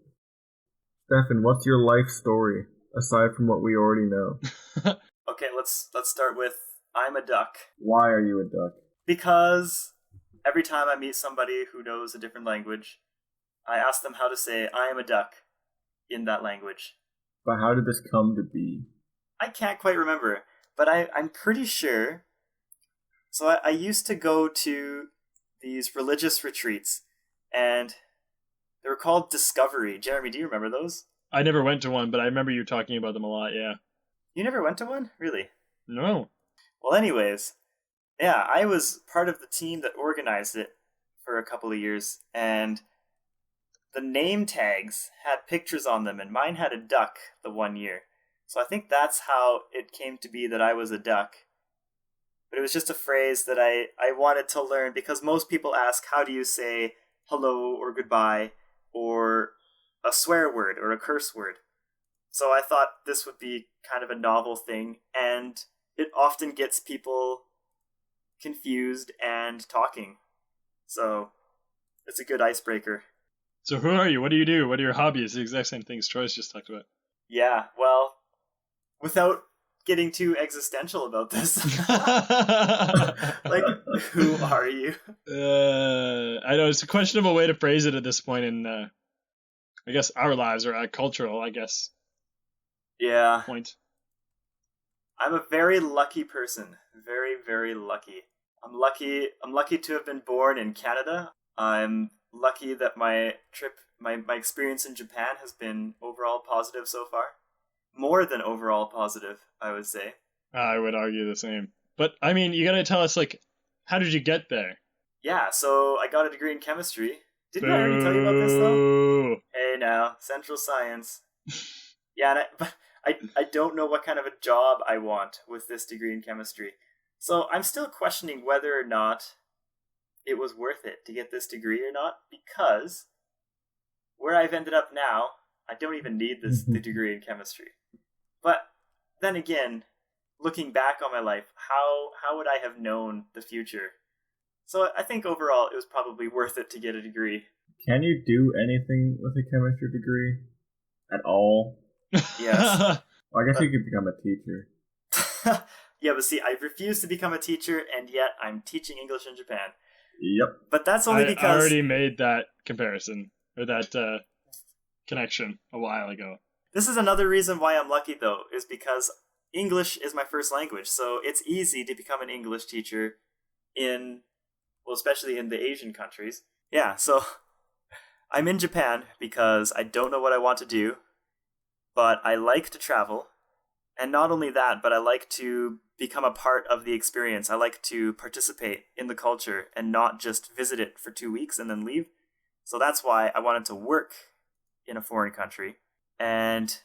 Speaker 1: Stefan, what's your life story aside from what we already know?
Speaker 3: Okay, let's start with I'm a duck.
Speaker 1: Why are you a duck?
Speaker 3: Because every time I meet somebody who knows a different language, I ask them how to say I am a duck in that language.
Speaker 1: But how did this come to be?
Speaker 3: I can't quite remember, but I'm pretty sure. So I used to go to these religious retreats, and they were called Discovery. Jeremy, do you remember those?
Speaker 2: I never went to one, but I remember you talking about them a lot, yeah.
Speaker 3: You never went to one? Really?
Speaker 2: No.
Speaker 3: Well, anyways, yeah, I was part of the team that organized it for a couple of years, and the name tags had pictures on them, and mine had a duck the one year. So I think that's how it came to be that I was a duck. But it was just a phrase that I wanted to learn, because most people ask, how do you say hello or goodbye or a swear word or a curse word? So I thought this would be kind of a novel thing, and it often gets people confused and talking. So it's a good icebreaker.
Speaker 2: So who are you? What do you do? What are your hobbies? The exact same things Troy's just talked about.
Speaker 3: Yeah, well, without getting too existential about this, like, who are you?
Speaker 2: I know it's a questionable way to phrase it at this point in, I guess, our lives, or cultural, I guess.
Speaker 3: Yeah.
Speaker 2: Point.
Speaker 3: I'm a very lucky person. Very, very lucky. I'm lucky to have been born in Canada. I'm lucky that my trip, my experience in Japan has been overall positive so far. More than overall positive, I would say.
Speaker 2: I would argue the same. But, I mean, you gotta tell us, like, how did you get there?
Speaker 3: Yeah, so I got a degree in chemistry. Didn't I already tell you about this, though? Hey, now, Central Science. Yeah, but I don't know what kind of a job I want with this degree in chemistry. So I'm still questioning whether or not it was worth it to get this degree or not, because where I've ended up now, I don't even need the degree in chemistry. But then again, looking back on my life, how would I have known the future? So I think overall it was probably worth it to get a degree.
Speaker 1: Can you do anything with a chemistry degree at all?
Speaker 3: Yes.
Speaker 1: Well, I guess you could become a teacher.
Speaker 3: Yeah, but see, I refuse to become a teacher, and yet I'm teaching English in Japan.
Speaker 1: Yep.
Speaker 3: But that's only because
Speaker 2: I already made that comparison, or that connection a while ago.
Speaker 3: This is another reason why I'm lucky, though, is because English is my first language, so it's easy to become an English teacher especially in the Asian countries. Yeah, so I'm in Japan because I don't know what I want to do, but I like to travel. And not only that, but I like to become a part of the experience. I like to participate in the culture and not just visit it for 2 weeks and then leave. So that's why I wanted to work in a foreign country. And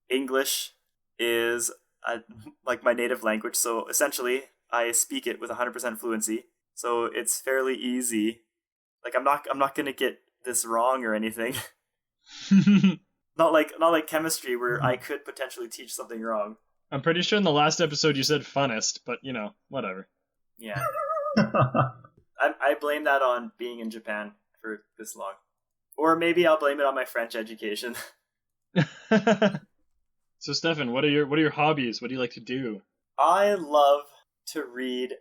Speaker 3: English is like my native language. So essentially, I speak it with 100% fluency, so it's fairly easy. Like I'm not gonna get this wrong or anything. Not like chemistry where I could potentially teach something wrong.
Speaker 2: I'm pretty sure in the last episode you said funnest, but whatever.
Speaker 3: Yeah. I blame that on being in Japan for this long. Or maybe I'll blame it on my French education.
Speaker 2: So Stefan, what are your hobbies? What do you like to do?
Speaker 3: I love to read.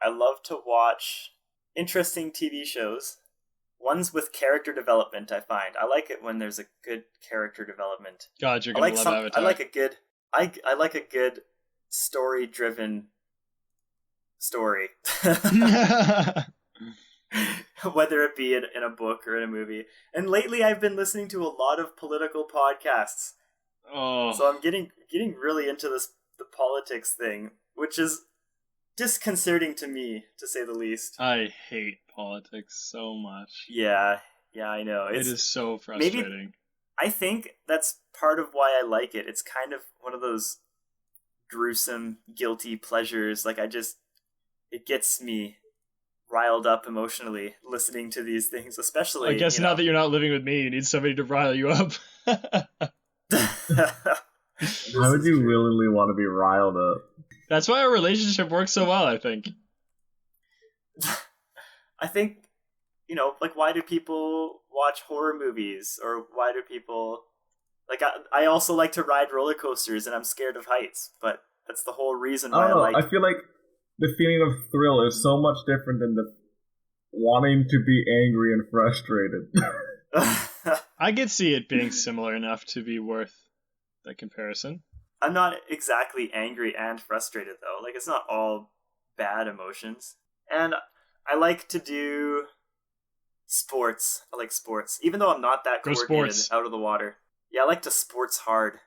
Speaker 3: I love to watch interesting TV shows. Ones with character development, I find. I like it when there's a good character development.
Speaker 2: God, you're gonna love Avatar.
Speaker 3: I like a good story-driven story. Whether it be in a book or in a movie. And lately I've been listening to a lot of political podcasts.
Speaker 2: Oh.
Speaker 3: So I'm getting really into the politics thing, which is disconcerting to me, to say the least.
Speaker 2: I hate politics so much.
Speaker 3: Yeah, I know.
Speaker 2: It is so frustrating.
Speaker 3: Maybe, I think that's part of why I like it. It's kind of one of those gruesome, guilty pleasures. Like it gets me riled up emotionally listening to these things, especially.
Speaker 2: I guess now that you're not living with me, you need somebody to rile you up.
Speaker 1: How would you really want to be riled up?
Speaker 2: That's why our relationship works so well, I think.
Speaker 3: I think, like, why do people watch horror movies? Or why do people... Like, I also like to ride roller coasters, and I'm scared of heights, but that's the whole reason why
Speaker 1: I feel like the feeling of thrill is so much different than the wanting to be angry and frustrated.
Speaker 2: I could see it being similar enough to be worth the comparison.
Speaker 3: I'm not exactly angry and frustrated, though. Like, it's not all bad emotions. And I like to do sports. I like sports. Even though I'm not that coordinated out of the water. Yeah, I like to sports hard.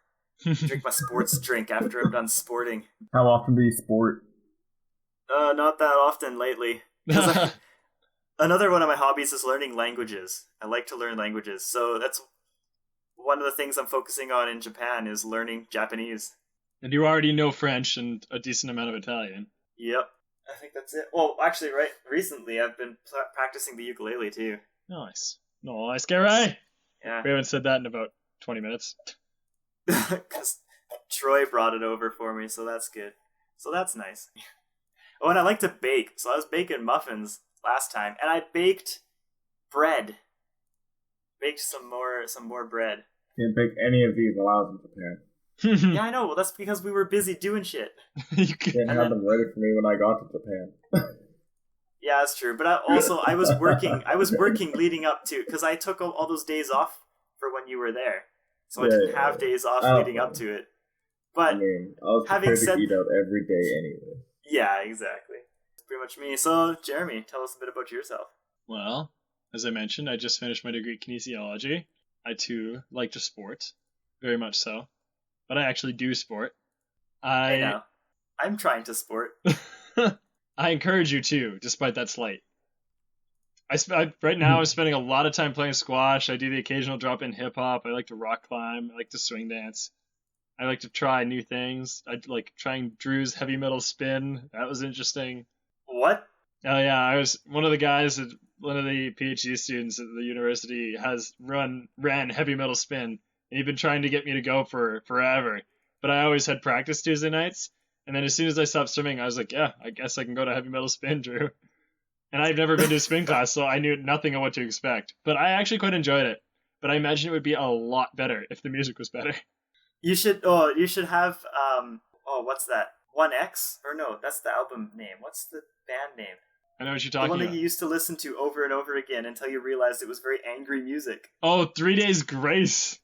Speaker 3: Drink my sports drink after I'm done sporting.
Speaker 1: How often do you sport?
Speaker 3: Not that often lately. Another one of my hobbies is learning languages. I like to learn languages. So that's one of the things I'm focusing on in Japan is learning Japanese.
Speaker 2: And you already know French and a decent amount of Italian.
Speaker 3: Yep. I think that's it. Well, actually, recently I've been practicing the ukulele too.
Speaker 2: Nice. Nice, Gary.
Speaker 3: Yeah.
Speaker 2: We haven't said that in about 20 minutes.
Speaker 3: Because Troy brought it over for me, so that's good. So that's nice. Oh, and I like to bake. So I was baking muffins last time, and I baked bread. Baked some more bread.
Speaker 1: Can't bake any of these while I was in Japan.
Speaker 3: Yeah, I know. Well, that's because we were busy doing shit.
Speaker 1: You can't have them ready for me when I got to Japan.
Speaker 3: Yeah, that's true. But I was working. I was working leading up to, because I took all those days off for when you were there, so I didn't have days off leading up to it. But
Speaker 1: I was prepared to eat out every day anyway.
Speaker 3: Yeah, exactly. That's pretty much me. So, Jeremy, tell us a bit about yourself.
Speaker 2: Well, as I mentioned, I just finished my degree in kinesiology. I too like to sport, very much so. But I actually do sport.
Speaker 3: Hey now, I'm trying to sport.
Speaker 2: I encourage you to, despite that slight. Right now I'm spending a lot of time playing squash. I do the occasional drop in hip hop. I like to rock climb. I like to swing dance. I like to try new things. I like trying Drew's heavy metal spin. That was interesting.
Speaker 3: What?
Speaker 2: Oh yeah, I was one of the guys, one of the PhD students at the university ran heavy metal spin, and he'd been trying to get me to go for forever. But I always had practice Tuesday nights, and then as soon as I stopped swimming, I was like, yeah, I guess I can go to heavy metal spin, Drew. And I've never been to a spin class, so I knew nothing of what to expect. But I actually quite enjoyed it. But I imagine it would be a lot better if the music was better.
Speaker 3: You should have what's that? 1X? Or no, that's the album name. What's the band name?
Speaker 2: I know what you're talking about.
Speaker 3: The one that you used to listen to over and over again until you realized it was very angry music.
Speaker 2: Oh, 3 Days Grace.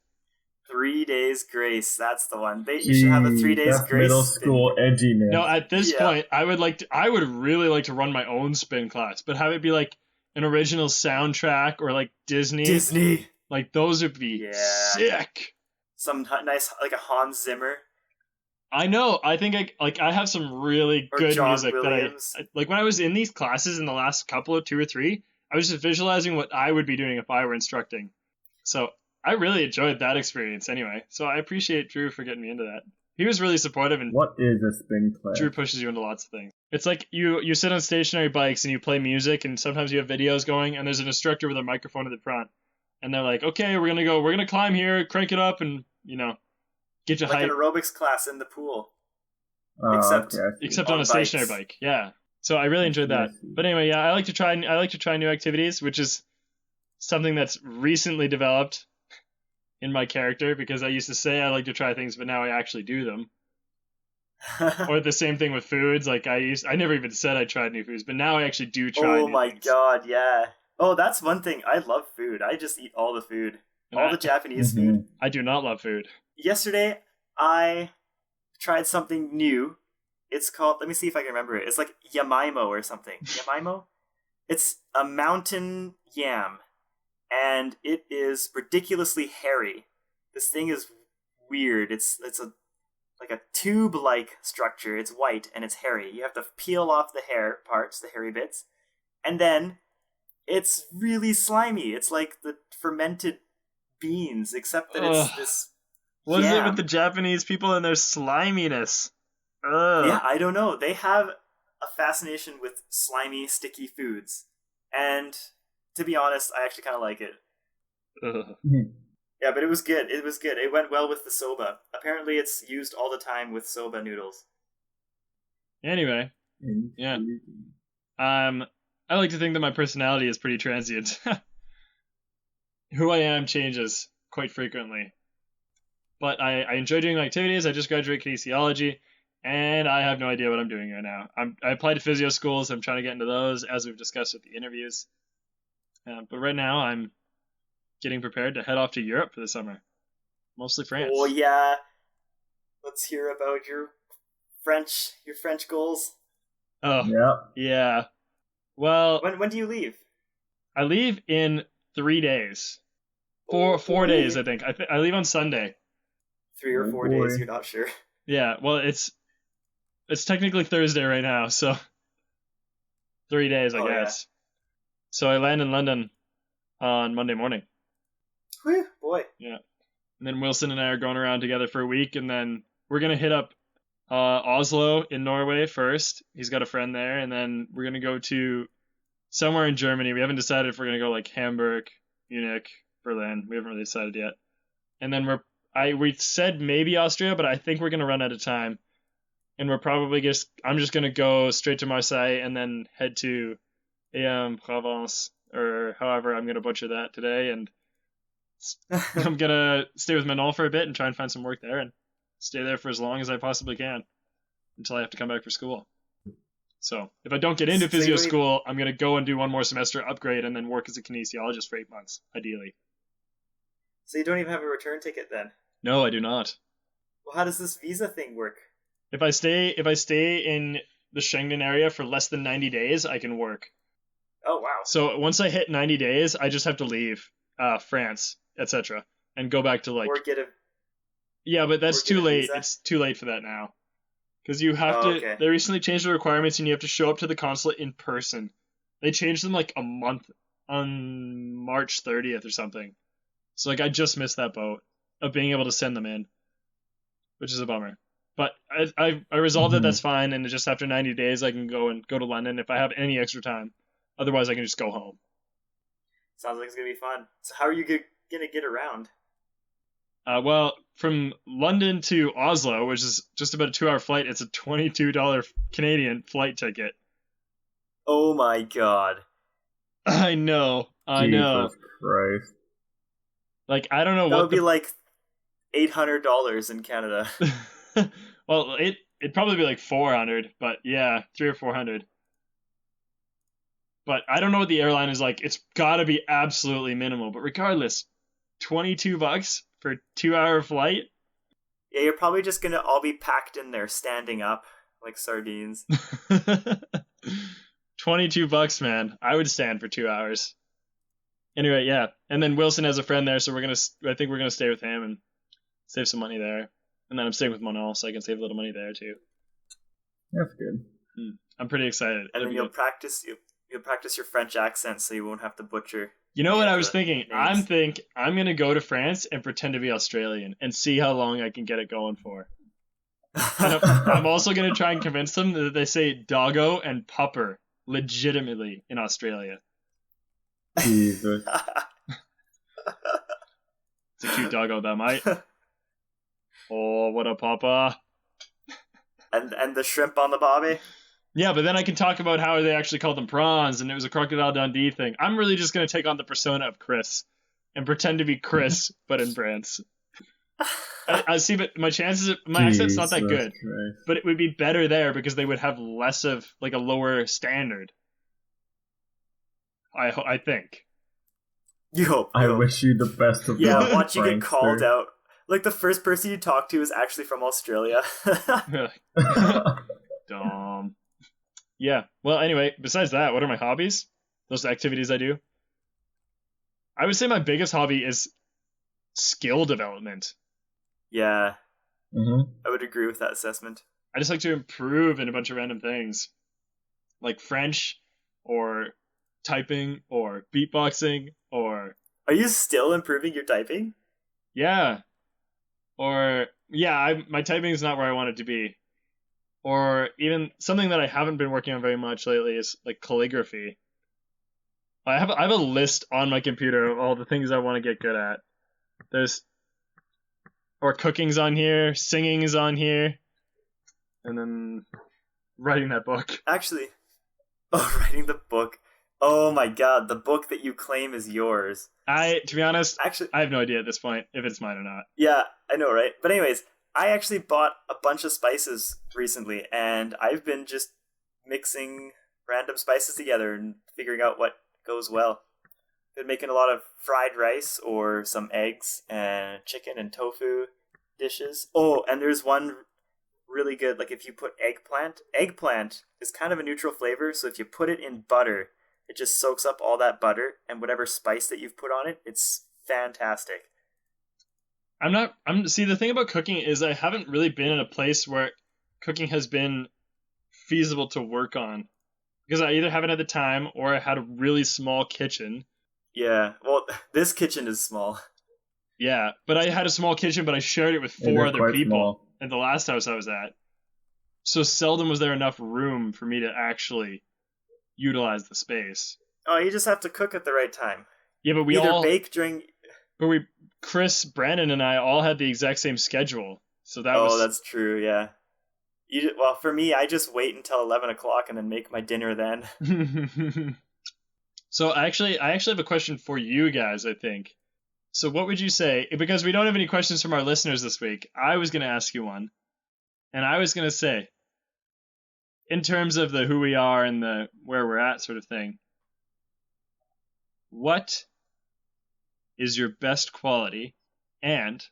Speaker 3: 3 Days Grace, that's the one. You should have a 3 Days Grace.
Speaker 1: Middle school edginess.
Speaker 2: No, at this point, I would really like to run my own spin class, but have it be like an original soundtrack or like Disney. Like those would be sick.
Speaker 3: Some nice, like a Hans Zimmer.
Speaker 2: I know. I think I have some really good
Speaker 3: John
Speaker 2: music
Speaker 3: Williams.
Speaker 2: that I like when I was in these classes in the last couple of 2 or 3. I was just visualizing what I would be doing if I were instructing. So I really enjoyed that experience anyway. So I appreciate Drew for getting me into that. He was really supportive, and
Speaker 1: what is a spin class?
Speaker 2: Drew pushes you into lots of things. It's like you sit on stationary bikes and you play music, and sometimes you have videos going, and there's an instructor with a microphone in the front, and they're like, okay, we're gonna climb here, crank it up, and get you
Speaker 3: Like an
Speaker 2: hype.
Speaker 3: aerobics class in the pool,
Speaker 1: Okay, I see.
Speaker 2: Except on
Speaker 3: on
Speaker 2: a stationary
Speaker 3: bikes.
Speaker 2: bike. Yeah. So I really enjoyed that.
Speaker 1: I see.
Speaker 2: But anyway, yeah, I like to try new activities, which is something that's recently developed in my character, because I used to say I like to try things, but now I actually do them. Or the same thing with foods. Like I never even said I tried new foods, but now I actually do try
Speaker 3: Oh
Speaker 2: new
Speaker 3: my
Speaker 2: things.
Speaker 3: god, yeah. Oh, that's one thing. I love food. I just eat all the food.
Speaker 2: And
Speaker 3: All the Japanese
Speaker 1: Mhm.
Speaker 3: food.
Speaker 2: I do not love food.
Speaker 3: Yesterday, I tried something new. It's called, let me see if I can remember it. It's like yamaimo or something. Yamaimo? It's a mountain yam, and it is ridiculously hairy. This thing is weird. It's a like a tube-like structure. It's white and it's hairy. You have to peel off the hair parts, the hairy bits, and then it's really slimy. It's like the fermented beans, except that it's
Speaker 2: Ugh.
Speaker 3: this
Speaker 2: What is it with
Speaker 3: yam.
Speaker 2: the Japanese people and their sliminess? Ugh.
Speaker 3: Yeah, I don't know. They have a fascination with slimy, sticky foods. And to be honest, I actually kind of like it.
Speaker 2: Ugh.
Speaker 3: Yeah, but it was good. It was good. It went well with the soba. Apparently, it's used all the time with soba noodles.
Speaker 2: Anyway, yeah. I like to think that my personality is pretty transient. Who I am changes quite frequently. But I enjoy doing my activities. I just graduated kinesiology, and I have no idea what I'm doing right now. I applied to physio schools. I'm trying to get into those, as we've discussed with the interviews. But right now, I'm getting prepared to head off to Europe for the summer. Mostly France.
Speaker 3: Oh yeah. Let's hear about your French goals.
Speaker 2: Oh,
Speaker 1: Yeah.
Speaker 2: yeah. Well,
Speaker 3: When do you leave?
Speaker 2: I leave in 3 days.
Speaker 3: Oh,
Speaker 2: 4
Speaker 3: boy.
Speaker 2: days, I think. I leave on Sunday.
Speaker 3: 3 or
Speaker 1: Oh,
Speaker 3: 4
Speaker 1: boy.
Speaker 3: days, you're not sure.
Speaker 2: Yeah, well, it's technically Thursday right now, so 3 days, I
Speaker 3: Oh, yeah.
Speaker 2: guess. So I land in London on Monday morning.
Speaker 3: Whew, boy.
Speaker 2: Yeah. And then Wilson and I are going around together for a week, and then we're going to hit up Oslo in Norway first. He's got a friend there, and then we're going to go to somewhere in Germany. We haven't decided if we're going to go like Hamburg, Munich, Berlin. We haven't really decided yet. And then we said maybe Austria, but I think we're going to run out of time. And we're probably I'm just going to go straight to Marseille and then head to Provence, or however I'm going to butcher that today. And I'm going to stay with Manon for a bit and try and find some work there and stay there for as long as I possibly can until I have to come back for school. So if I don't get into physio school, I'm going to go and do one more semester upgrade and then work as a kinesiologist for 8 months, ideally.
Speaker 3: So you don't even have a return ticket then?
Speaker 2: No, I do not.
Speaker 3: Well, how does this visa thing work?
Speaker 2: If I stay in the Schengen area for less than 90 days, I can work.
Speaker 3: Oh, wow.
Speaker 2: So once I hit 90 days, I just have to leave France, etc., and go back to like.
Speaker 3: Or get a.
Speaker 2: Yeah, but that's too late.
Speaker 3: Visa?
Speaker 2: It's too late for that now, because you have to.
Speaker 3: Okay.
Speaker 2: They recently changed the requirements, and you have to show up to the consulate in person. They changed them like a month on March 30th or something. So like I just missed that boat of being able to send them in, which is a bummer. But I resolved that that's fine, and just after 90 days I can go to London if I have any extra time. Otherwise I can just go home.
Speaker 3: Sounds like it's going to be fun. So how are you going to get around?
Speaker 2: Well, from London to Oslo, which is just about a 2-hour flight, it's a $22 Canadian flight ticket.
Speaker 3: Oh my god.
Speaker 2: I know.
Speaker 1: Jesus Christ.
Speaker 2: Like, I don't know
Speaker 3: That
Speaker 2: what
Speaker 3: would be like $800 in Canada.
Speaker 2: Well, it'd probably be like 400, but yeah, 300 or 400. But I don't know what the airline is like. It's got to be absolutely minimal. But regardless, $22 for a 2-hour flight.
Speaker 3: Yeah, you're probably just going to all be packed in there, standing up like sardines.
Speaker 2: $22, man. I would stand for 2 hours. Anyway, yeah. And then Wilson has a friend there, so I think we're gonna stay with him and save some money there. And then I'm staying with Monal, so I can save a little money there too.
Speaker 1: That's good.
Speaker 2: I'm pretty excited.
Speaker 3: And then you'll practice your French accent so you won't have to butcher.
Speaker 2: You know what I was thinking?
Speaker 3: names.
Speaker 2: I'm gonna go to France and pretend to be Australian and see how long I can get it going for. And I'm also going to try and convince them that they say doggo and pupper legitimately in Australia.
Speaker 1: Jesus.
Speaker 2: It's a cute doggo, that mate. Oh, what a papa.
Speaker 3: And the shrimp on the bobby?
Speaker 2: Yeah, but then I can talk about how they actually called them prawns and it was a Crocodile Dundee thing. I'm really just going to take on the persona of Chris and pretend to be Chris, but in France. I see, but my accent's not that good.
Speaker 1: Christ.
Speaker 2: But it would be better there because they would have less of, like, a lower standard. I think.
Speaker 3: You hope.
Speaker 1: I wish you the best of luck.
Speaker 3: Yeah, watch you get
Speaker 1: prankster.
Speaker 3: called out. Like, the first person you talk to is actually from Australia.
Speaker 2: Really. Dumb. Yeah. Well, anyway, besides that, what are my hobbies? Those activities I do? I would say my biggest hobby is skill development.
Speaker 3: Yeah.
Speaker 1: Mm-hmm.
Speaker 3: I would agree with that assessment.
Speaker 2: I just like to improve in a bunch of random things. Like French, or typing, or beatboxing, or...
Speaker 3: Are you still improving your typing?
Speaker 2: Yeah. Or, yeah, my typing is not where I want it to be. Or even something that I haven't been working on very much lately is like calligraphy. I have a list on my computer of all the things I want to get good at. Or cooking's on here, singing's on here, and then writing that book.
Speaker 3: Actually, writing the book. Oh my god, the book that you claim is yours.
Speaker 2: To be honest,
Speaker 3: Actually,
Speaker 2: I have no idea at this point if it's mine or not.
Speaker 3: yeah, I know, right? But anyways, I actually bought a bunch of spices recently, and I've been just mixing random spices together and figuring out what goes well. Been making a lot of fried rice or some eggs and chicken and tofu dishes. Oh, and there's one really good, like if you put eggplant is kind of a neutral flavor, so if you put it in butter, it just soaks up all that butter and whatever spice that you've put on it. It's fantastic.
Speaker 2: See, the thing about cooking is I haven't really been in a place where cooking has been feasible to work on. Because I either haven't had the time or I had a really small kitchen.
Speaker 3: Yeah, well, this kitchen is small.
Speaker 2: Yeah, but I had a small kitchen, but I shared it with 4 other people
Speaker 1: small.
Speaker 2: at the last house I was at. So seldom was there enough room for me to actually utilize the space.
Speaker 3: Oh, you just have to cook at the right time.
Speaker 2: Yeah, but we
Speaker 3: Either
Speaker 2: all
Speaker 3: bake during...
Speaker 2: Chris, Brandon, and I all had the exact same schedule. So that was...
Speaker 3: Oh, that's true, yeah. Well, for me, I just wait until 11 o'clock and then make my dinner then.
Speaker 2: So I actually have a question for you guys, I think. So what would you say, because we don't have any questions from our listeners this week, I was going to ask you one. And I was going to say, in terms of the who we are and the where we're at sort of thing, what is your best quality and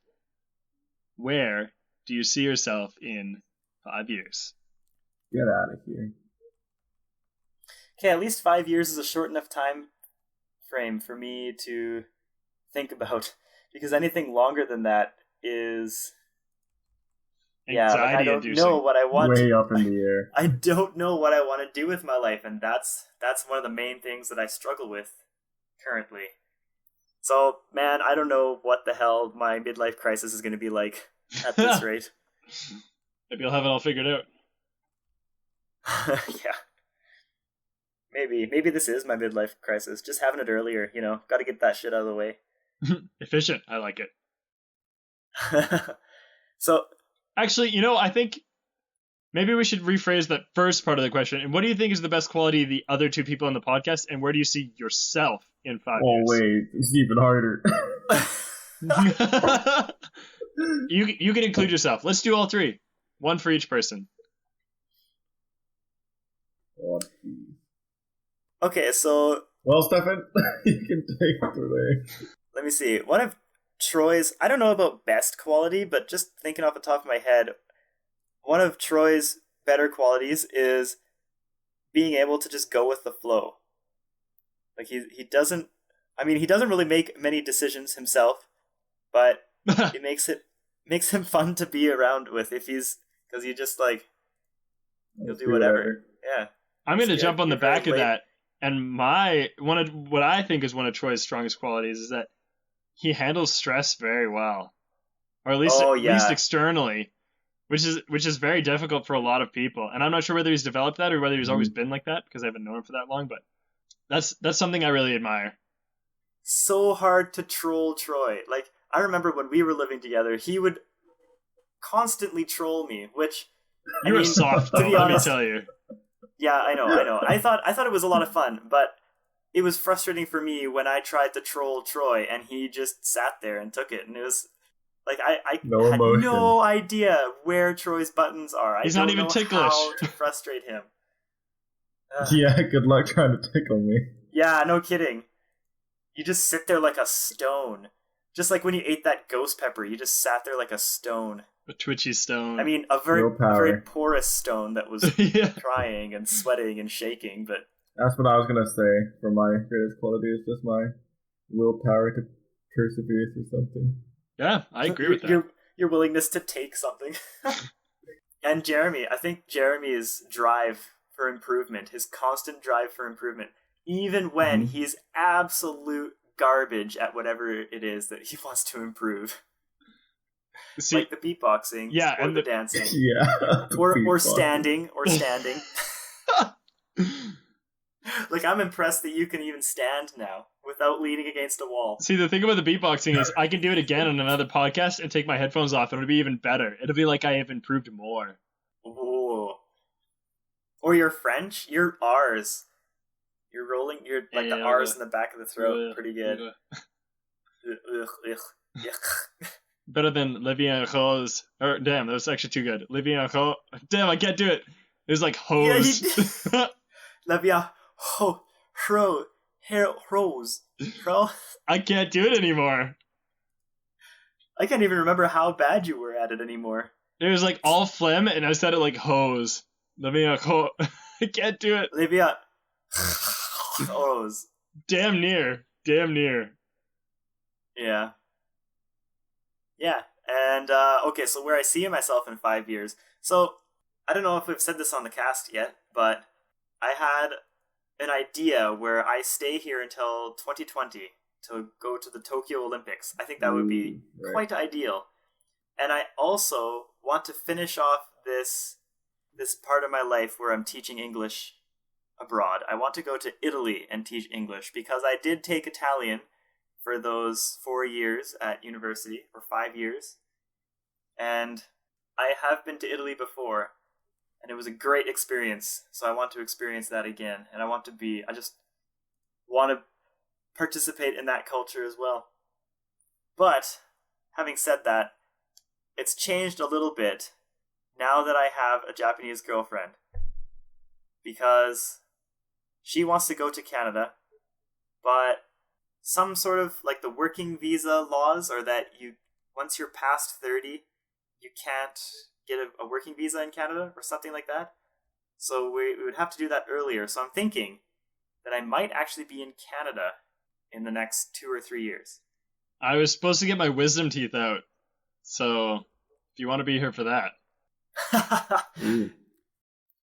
Speaker 2: where do you see yourself in 5 years?
Speaker 1: Get out of here.
Speaker 3: Okay, at least 5 years is a short enough time frame for me to think about, because anything longer than that is I don't know what I want.
Speaker 1: Way up in the air.
Speaker 3: I don't know what I want to do with my life, and that's one of the main things that I struggle with currently. So, man, I don't know what the hell my midlife crisis is going to be like at this rate.
Speaker 2: Maybe you'll have it all figured out.
Speaker 3: Yeah. Maybe this is my midlife crisis. Just having it earlier, got to get that shit out of the way.
Speaker 2: Efficient. I like it.
Speaker 3: So,
Speaker 2: actually, I think maybe we should rephrase that first part of the question. And what do you think is the best quality of the other 2 people on the podcast? And where do you see yourself in 5 years?
Speaker 1: Oh, wait. It's even harder.
Speaker 2: You can include yourself. Let's do all 3. 1 for each person.
Speaker 1: Oh,
Speaker 3: okay, so...
Speaker 1: Well, Stefan, you can take it away.
Speaker 3: Let me see. One of Troy's... I don't know about best quality, but just thinking off the top of my head, one of Troy's better qualities is being able to just go with the flow. Like, he doesn't... I mean, he doesn't really make many decisions himself, but it makes him fun to be around with because he just, like... He'll do whatever. Yeah.
Speaker 2: I'm going to jump on the back of that. And what I think is one of Troy's strongest qualities is that he handles stress very well. Or at least externally. which is very difficult for a lot of people. And I'm not sure whether he's developed that or whether he's always
Speaker 1: Mhm.
Speaker 2: been like that, because I haven't known him for that long. But that's something I really admire.
Speaker 3: So hard to troll Troy. Like, I remember when we were living together, he would constantly troll me, which
Speaker 2: You were soft, though. Let me tell you.
Speaker 3: Yeah, I know. I thought it was a lot of fun, but it was frustrating for me when I tried to troll Troy and he just sat there and took it, and it was like I had no idea where Troy's buttons are.
Speaker 2: He's not even ticklish.
Speaker 3: How to frustrate him.
Speaker 1: Yeah, good luck trying to tickle me.
Speaker 3: Yeah, no kidding. You just sit there like a stone. Just like when you ate that ghost pepper, you just sat there like a stone.
Speaker 2: A twitchy stone.
Speaker 3: I mean, a very porous stone that was crying and sweating and shaking, but...
Speaker 1: That's what I was going to say. For my greatest quality is just my willpower to persevere through something.
Speaker 2: Yeah, I agree with that.
Speaker 3: Your willingness to take something. And Jeremy, I think Jeremy's drive for improvement, his constant drive for improvement, even when he's absolute garbage at whatever it is that he wants to improve. See, like the beatboxing,
Speaker 2: yeah,
Speaker 3: or
Speaker 2: and
Speaker 3: the dancing,
Speaker 1: yeah,
Speaker 3: or standing. Like, I'm impressed that you can even stand now without leaning against a wall.
Speaker 2: See, the thing about the beatboxing is I can do it again on another podcast and take my headphones off, and it'll be even better. It'll be like I have improved more.
Speaker 3: Ooh. Or your French, your R's. You're rolling, like the R's in the back of the throat. Pretty good.
Speaker 2: Better than Livien Rose. Or, damn, that was actually too good. Livien Rose. Damn, I can't do it. It was like hose.
Speaker 3: Yeah, Livien Rose.
Speaker 2: I can't do it anymore.
Speaker 3: I can't even remember how bad you were at it anymore.
Speaker 2: It was like all phlegm, and I said it like hose. Livien Rose. I can't do it.
Speaker 3: Livien Rose.
Speaker 2: Damn near.
Speaker 3: Yeah. Yeah, and okay, so where I see myself in 5 years. So, I don't know if we've said this on the cast yet, but I had an idea where I stay here until 2020 to go to the Tokyo Olympics. I think that would be quite ideal. And I also want to finish off this part of my life where I'm teaching English abroad. I want to go to Italy and teach English, because I did take Italian for those 4 years at university, or 5 years. And I have been to Italy before, and it was a great experience. So I want to experience that again. And I just want to participate in that culture as well. But, having said that, it's changed a little bit now that I have a Japanese girlfriend. Because she wants to go to Canada, but some sort of, like, the working visa laws are that once you're past 30, you can't get a working visa in Canada or something like that. So we would have to do that earlier. So I'm thinking that I might actually be in Canada in the next 2 or 3 years.
Speaker 2: I was supposed to get my wisdom teeth out. So if you want to be here for that.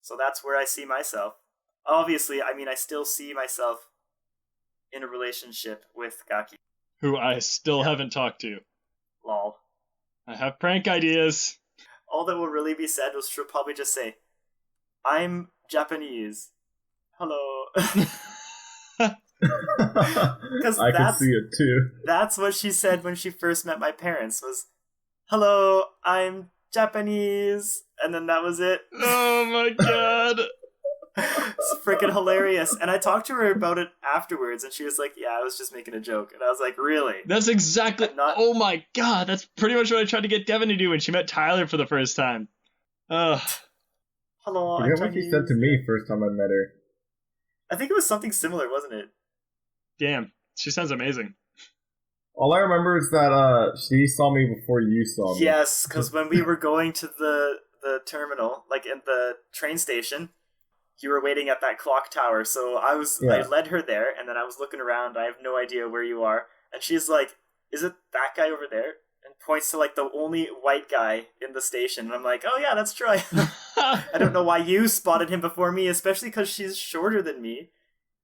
Speaker 3: So that's where I see myself. Obviously, I mean, I still see myself in a relationship with Gaki.
Speaker 2: Who I still haven't talked to.
Speaker 3: Lol.
Speaker 2: I have prank ideas.
Speaker 3: All that will really be said was she'll probably just say, I'm Japanese. Hello. Because
Speaker 1: I can see it too.
Speaker 3: That's what she said when she first met my parents, was, hello, I'm Japanese. And then that was it.
Speaker 2: Oh my god.
Speaker 3: It's freaking hilarious. And I talked to her about it afterwards, and she was like, yeah, I was just making a joke. And I was like, really?
Speaker 2: That's exactly... Oh my god, that's pretty much what I tried to get Devin to do when she met Tyler for the first time. Ugh.
Speaker 3: Hello,
Speaker 1: I forget what she said to me first time I met her.
Speaker 3: I think it was something similar, wasn't it?
Speaker 2: Damn, she sounds amazing.
Speaker 1: All I remember is that she saw me before you saw me.
Speaker 3: Yes, because when we were going to the terminal, like in the train station, you were waiting at that clock tower. So I led her there, and then I was looking around. I have no idea where you are. And she's like, is it that guy over there? And points to like the only white guy in the station. And I'm like, oh yeah, that's Troy. I don't know why you spotted him before me, especially because she's shorter than me.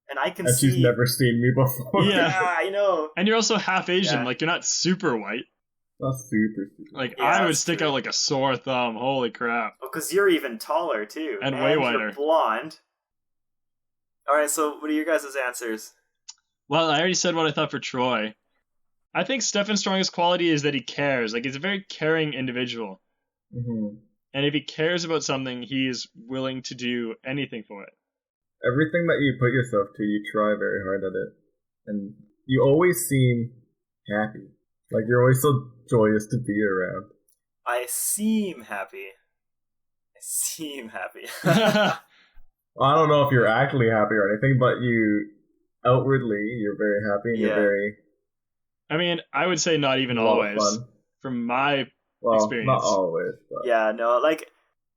Speaker 3: And I can see...
Speaker 1: she's never seen me before.
Speaker 2: Yeah,
Speaker 3: I know.
Speaker 2: And you're also half Asian, like you're not super white.
Speaker 1: That's super.
Speaker 2: Like,
Speaker 3: Yeah,
Speaker 2: I would
Speaker 3: that's
Speaker 2: stick
Speaker 3: true.
Speaker 2: out like a sore thumb. Holy crap.
Speaker 3: Oh, because you're even taller, too.
Speaker 2: And way whiter.
Speaker 3: You're blonde. Alright, so what are your guys' answers?
Speaker 2: Well, I already said what I thought for Troy. I think Stefan's strongest quality is that he cares. Like, he's a very caring individual.
Speaker 1: Mm-hmm.
Speaker 2: And if he cares about something, he is willing to do anything for it.
Speaker 1: Everything that you put yourself to, you try very hard at it. And you always seem happy. Like, you're always so joyous to be around.
Speaker 3: I seem happy.
Speaker 1: I don't know if you're actually happy or anything, but you're very happy and you're very...
Speaker 2: I mean, I would say not even always. From my experience.
Speaker 1: Not always, but...
Speaker 3: Yeah, no, like,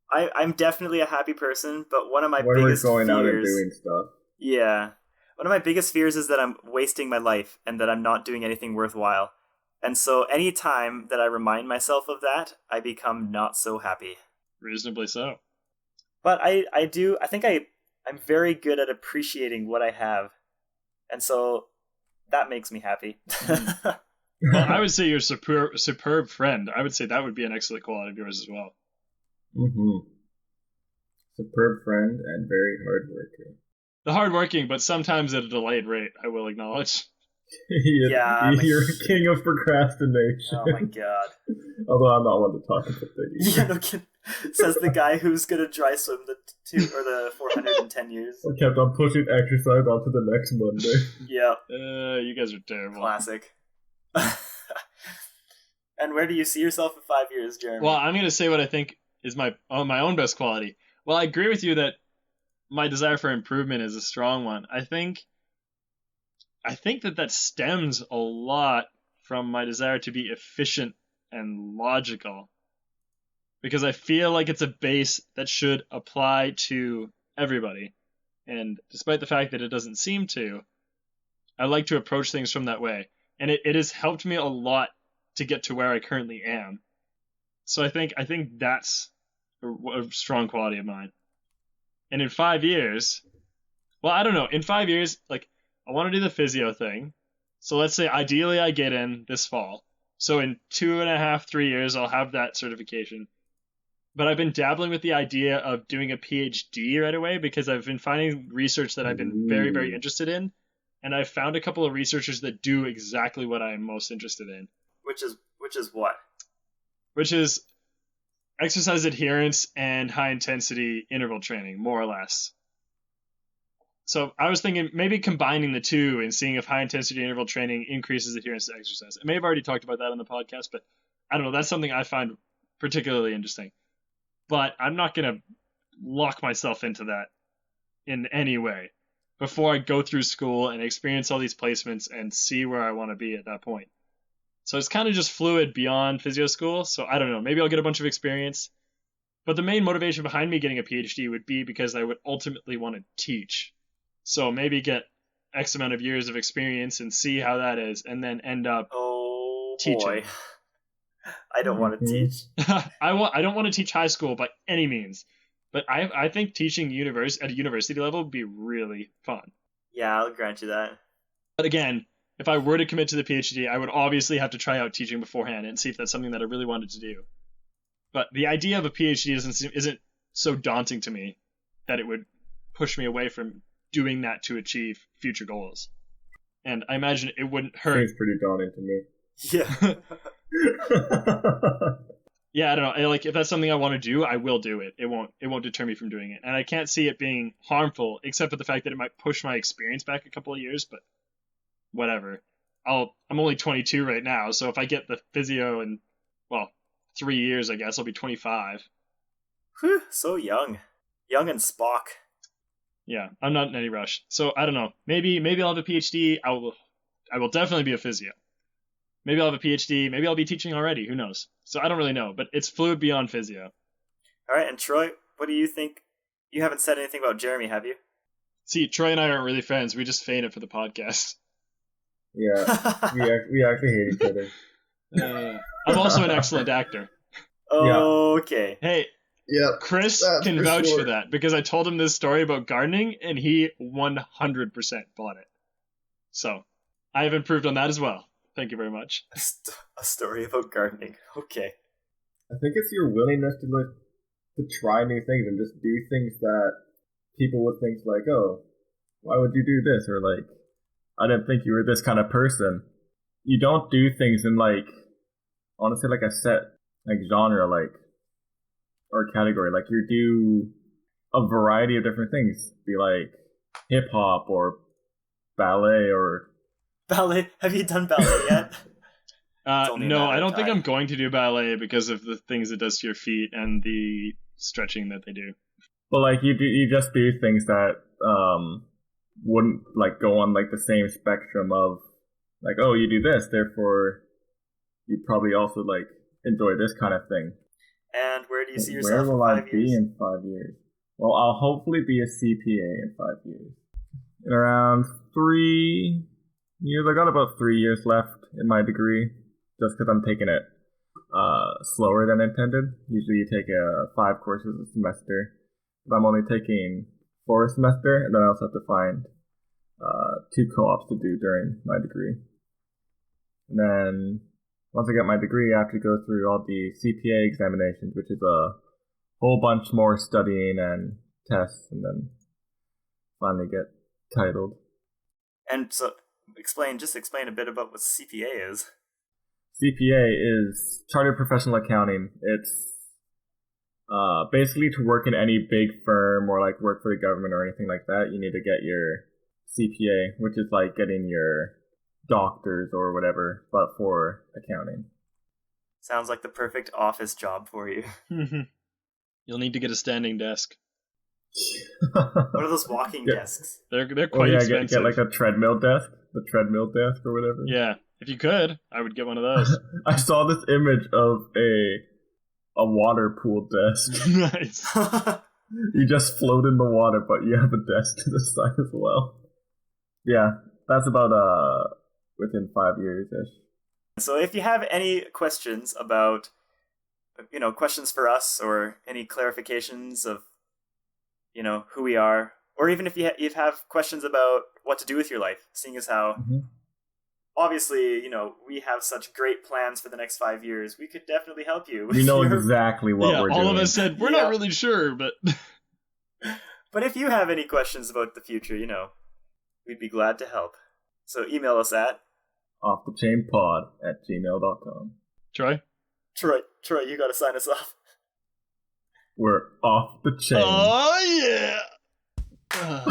Speaker 3: I'm definitely a happy person, but one of my
Speaker 1: when
Speaker 3: biggest
Speaker 1: we're going
Speaker 3: fears...
Speaker 1: out and doing stuff.
Speaker 3: Yeah. One of my biggest fears is that I'm wasting my life and that I'm not doing anything worthwhile. And so any time that I remind myself of that, I become not so happy.
Speaker 2: Reasonably so.
Speaker 3: But I think I'm very good at appreciating what I have. And so that makes me happy.
Speaker 2: Well, I would say you're a superb friend. I would say that would be an excellent quality of yours as well.
Speaker 1: Mm-hmm. Superb friend and very hard worker.
Speaker 2: The hardworking, but sometimes at a delayed rate, I will acknowledge.
Speaker 1: You're a king of procrastination.
Speaker 3: Oh my god.
Speaker 1: Although I'm not one to talk about that either.
Speaker 3: Yeah, no kidding. Says the guy who's gonna dry swim the 410 years.
Speaker 1: I kept on pushing exercise onto the next Monday.
Speaker 3: Yeah.
Speaker 2: You guys are terrible.
Speaker 3: Classic. And where do you see yourself in 5 years, Jeremy?
Speaker 2: Well, I'm gonna say what I think is my own best quality. Well, I agree with you that my desire for improvement is a strong one. I think that stems a lot from my desire to be efficient and logical. Because I feel like it's a base that should apply to everybody. And despite the fact that it doesn't seem to, I like to approach things from that way. And it has helped me a lot to get to where I currently am. So I think that's a strong quality of mine. And in 5 years, well, I don't know. In 5 years, like, I want to do the physio thing. So let's say ideally I get in this fall. So in 2.5, 3 years, I'll have that certification. But I've been dabbling with the idea of doing a PhD right away because I've been finding research that I've been very, very interested in. And I've found a couple of researchers that do exactly what I'm most interested in.
Speaker 3: Which is what?
Speaker 2: Which is exercise adherence and high intensity interval training, more or less. So I was thinking maybe combining the two and seeing if high intensity interval training increases adherence to exercise. I may have already talked about that on the podcast, but I don't know. That's something I find particularly interesting. But I'm not going to lock myself into that in any way before I go through school and experience all these placements and see where I want to be at that point. So it's kind of just fluid beyond physio school. So I don't know. Maybe I'll get a bunch of experience. But the main motivation behind me getting a PhD would be because I would ultimately want to teach. So maybe get X amount of years of experience and see how that is, and then end up teaching.
Speaker 3: Boy. I don't want to teach.
Speaker 2: I don't want to teach high school by any means, but I think teaching at a university level would be really fun.
Speaker 3: Yeah, I'll grant you that.
Speaker 2: But again, if I were to commit to the PhD, I would obviously have to try out teaching beforehand and see if that's something that I really wanted to do. But the idea of a PhD isn't so daunting to me that it would push me away from doing that to achieve future goals. And I imagine it wouldn't hurt.
Speaker 1: Seems pretty daunting to me.
Speaker 3: Yeah.
Speaker 2: Yeah, I don't know. Like, if that's something I want to do, I will do it. It won't deter me from doing it. And I can't see it being harmful, except for the fact that it might push my experience back a couple of years, but whatever. I'm only 22 right now, so if I get the physio in, 3 years, I guess, I'll be 25.
Speaker 3: Whew, so young. Young and Spock.
Speaker 2: Yeah, I'm not in any rush. So, I don't know. Maybe I'll have a PhD. I will definitely be a physio. Maybe I'll have a PhD. Maybe I'll be teaching already. Who knows? So I don't really know, but it's fluid beyond physio.
Speaker 3: All right, and Troy, what do you think? You haven't said anything about Jeremy, have you?
Speaker 2: See, Troy and I aren't really friends. We just feign it for the podcast.
Speaker 1: Yeah, we actually hate each other.
Speaker 2: I'm also an excellent actor.
Speaker 3: Okay.
Speaker 2: Hey,
Speaker 1: yeah,
Speaker 2: Chris can vouch for that because I told him this story about gardening and he 100% bought it. So I have improved on that as well. Thank you very much.
Speaker 3: A story about gardening. Okay.
Speaker 1: I think it's your willingness to try new things and just do things that people would think like, oh, why would you do this? Or like, I didn't think you were this kind of person. You don't do things in like, honestly, like a set like genre, like, or category. Like you do a variety of different things. Be like hip hop or ballet or
Speaker 3: ballet. Have you done ballet yet?
Speaker 2: No, I don't think I'm going to do ballet because of the things it does to your feet and the stretching that they do.
Speaker 1: But like you just do things that wouldn't like go on like the same spectrum of like, oh, you do this, therefore you'd probably also like enjoy this kind of thing.
Speaker 3: And where do you see yourself
Speaker 1: in 5 years? Where will I be
Speaker 3: years?
Speaker 1: in 5 years? Well, I'll hopefully be a CPA in 5 years. In around 3 years, I got about 3 years left in my degree, just because I'm taking it slower than intended. Usually you take 5 courses a semester, but I'm only taking 4 a semester, and then I also have to find 2 co-ops to do during my degree. And then once I get my degree, I have to go through all the CPA examinations, which is a whole bunch more studying and tests, and then finally get titled.
Speaker 3: And so, explain a bit about what CPA is.
Speaker 1: CPA is Chartered Professional Accounting. It's basically to work in any big firm or like work for the government or anything like that, you need to get your CPA, which is like getting your doctors or whatever, but for accounting.
Speaker 3: Sounds like the perfect office job for you.
Speaker 2: You'll need to get a standing desk.
Speaker 3: What are those walking desks?
Speaker 2: They're quite expensive.
Speaker 1: Get like a treadmill desk, the treadmill desk or whatever.
Speaker 2: Yeah, if you could, I would get one of those.
Speaker 1: I saw this image of a water pool desk.
Speaker 2: Nice.
Speaker 1: You just float in the water, but you have a desk to the side as well. Yeah, that's about within 5 years-ish.
Speaker 3: So if you have any questions about, questions for us or any clarifications of, who we are, or even if you have questions about what to do with your life, seeing as how, obviously, we have such great plans for the next 5 years, we could definitely help you.
Speaker 1: We know exactly what we're doing.
Speaker 2: All of us said, we're not really sure, but...
Speaker 3: But if you have any questions about the future, we'd be glad to help. So email us at
Speaker 1: offthechainpod@gmail.com.
Speaker 2: Troy,
Speaker 3: you gotta sign us off.
Speaker 1: We're off the chain.
Speaker 2: Oh, yeah!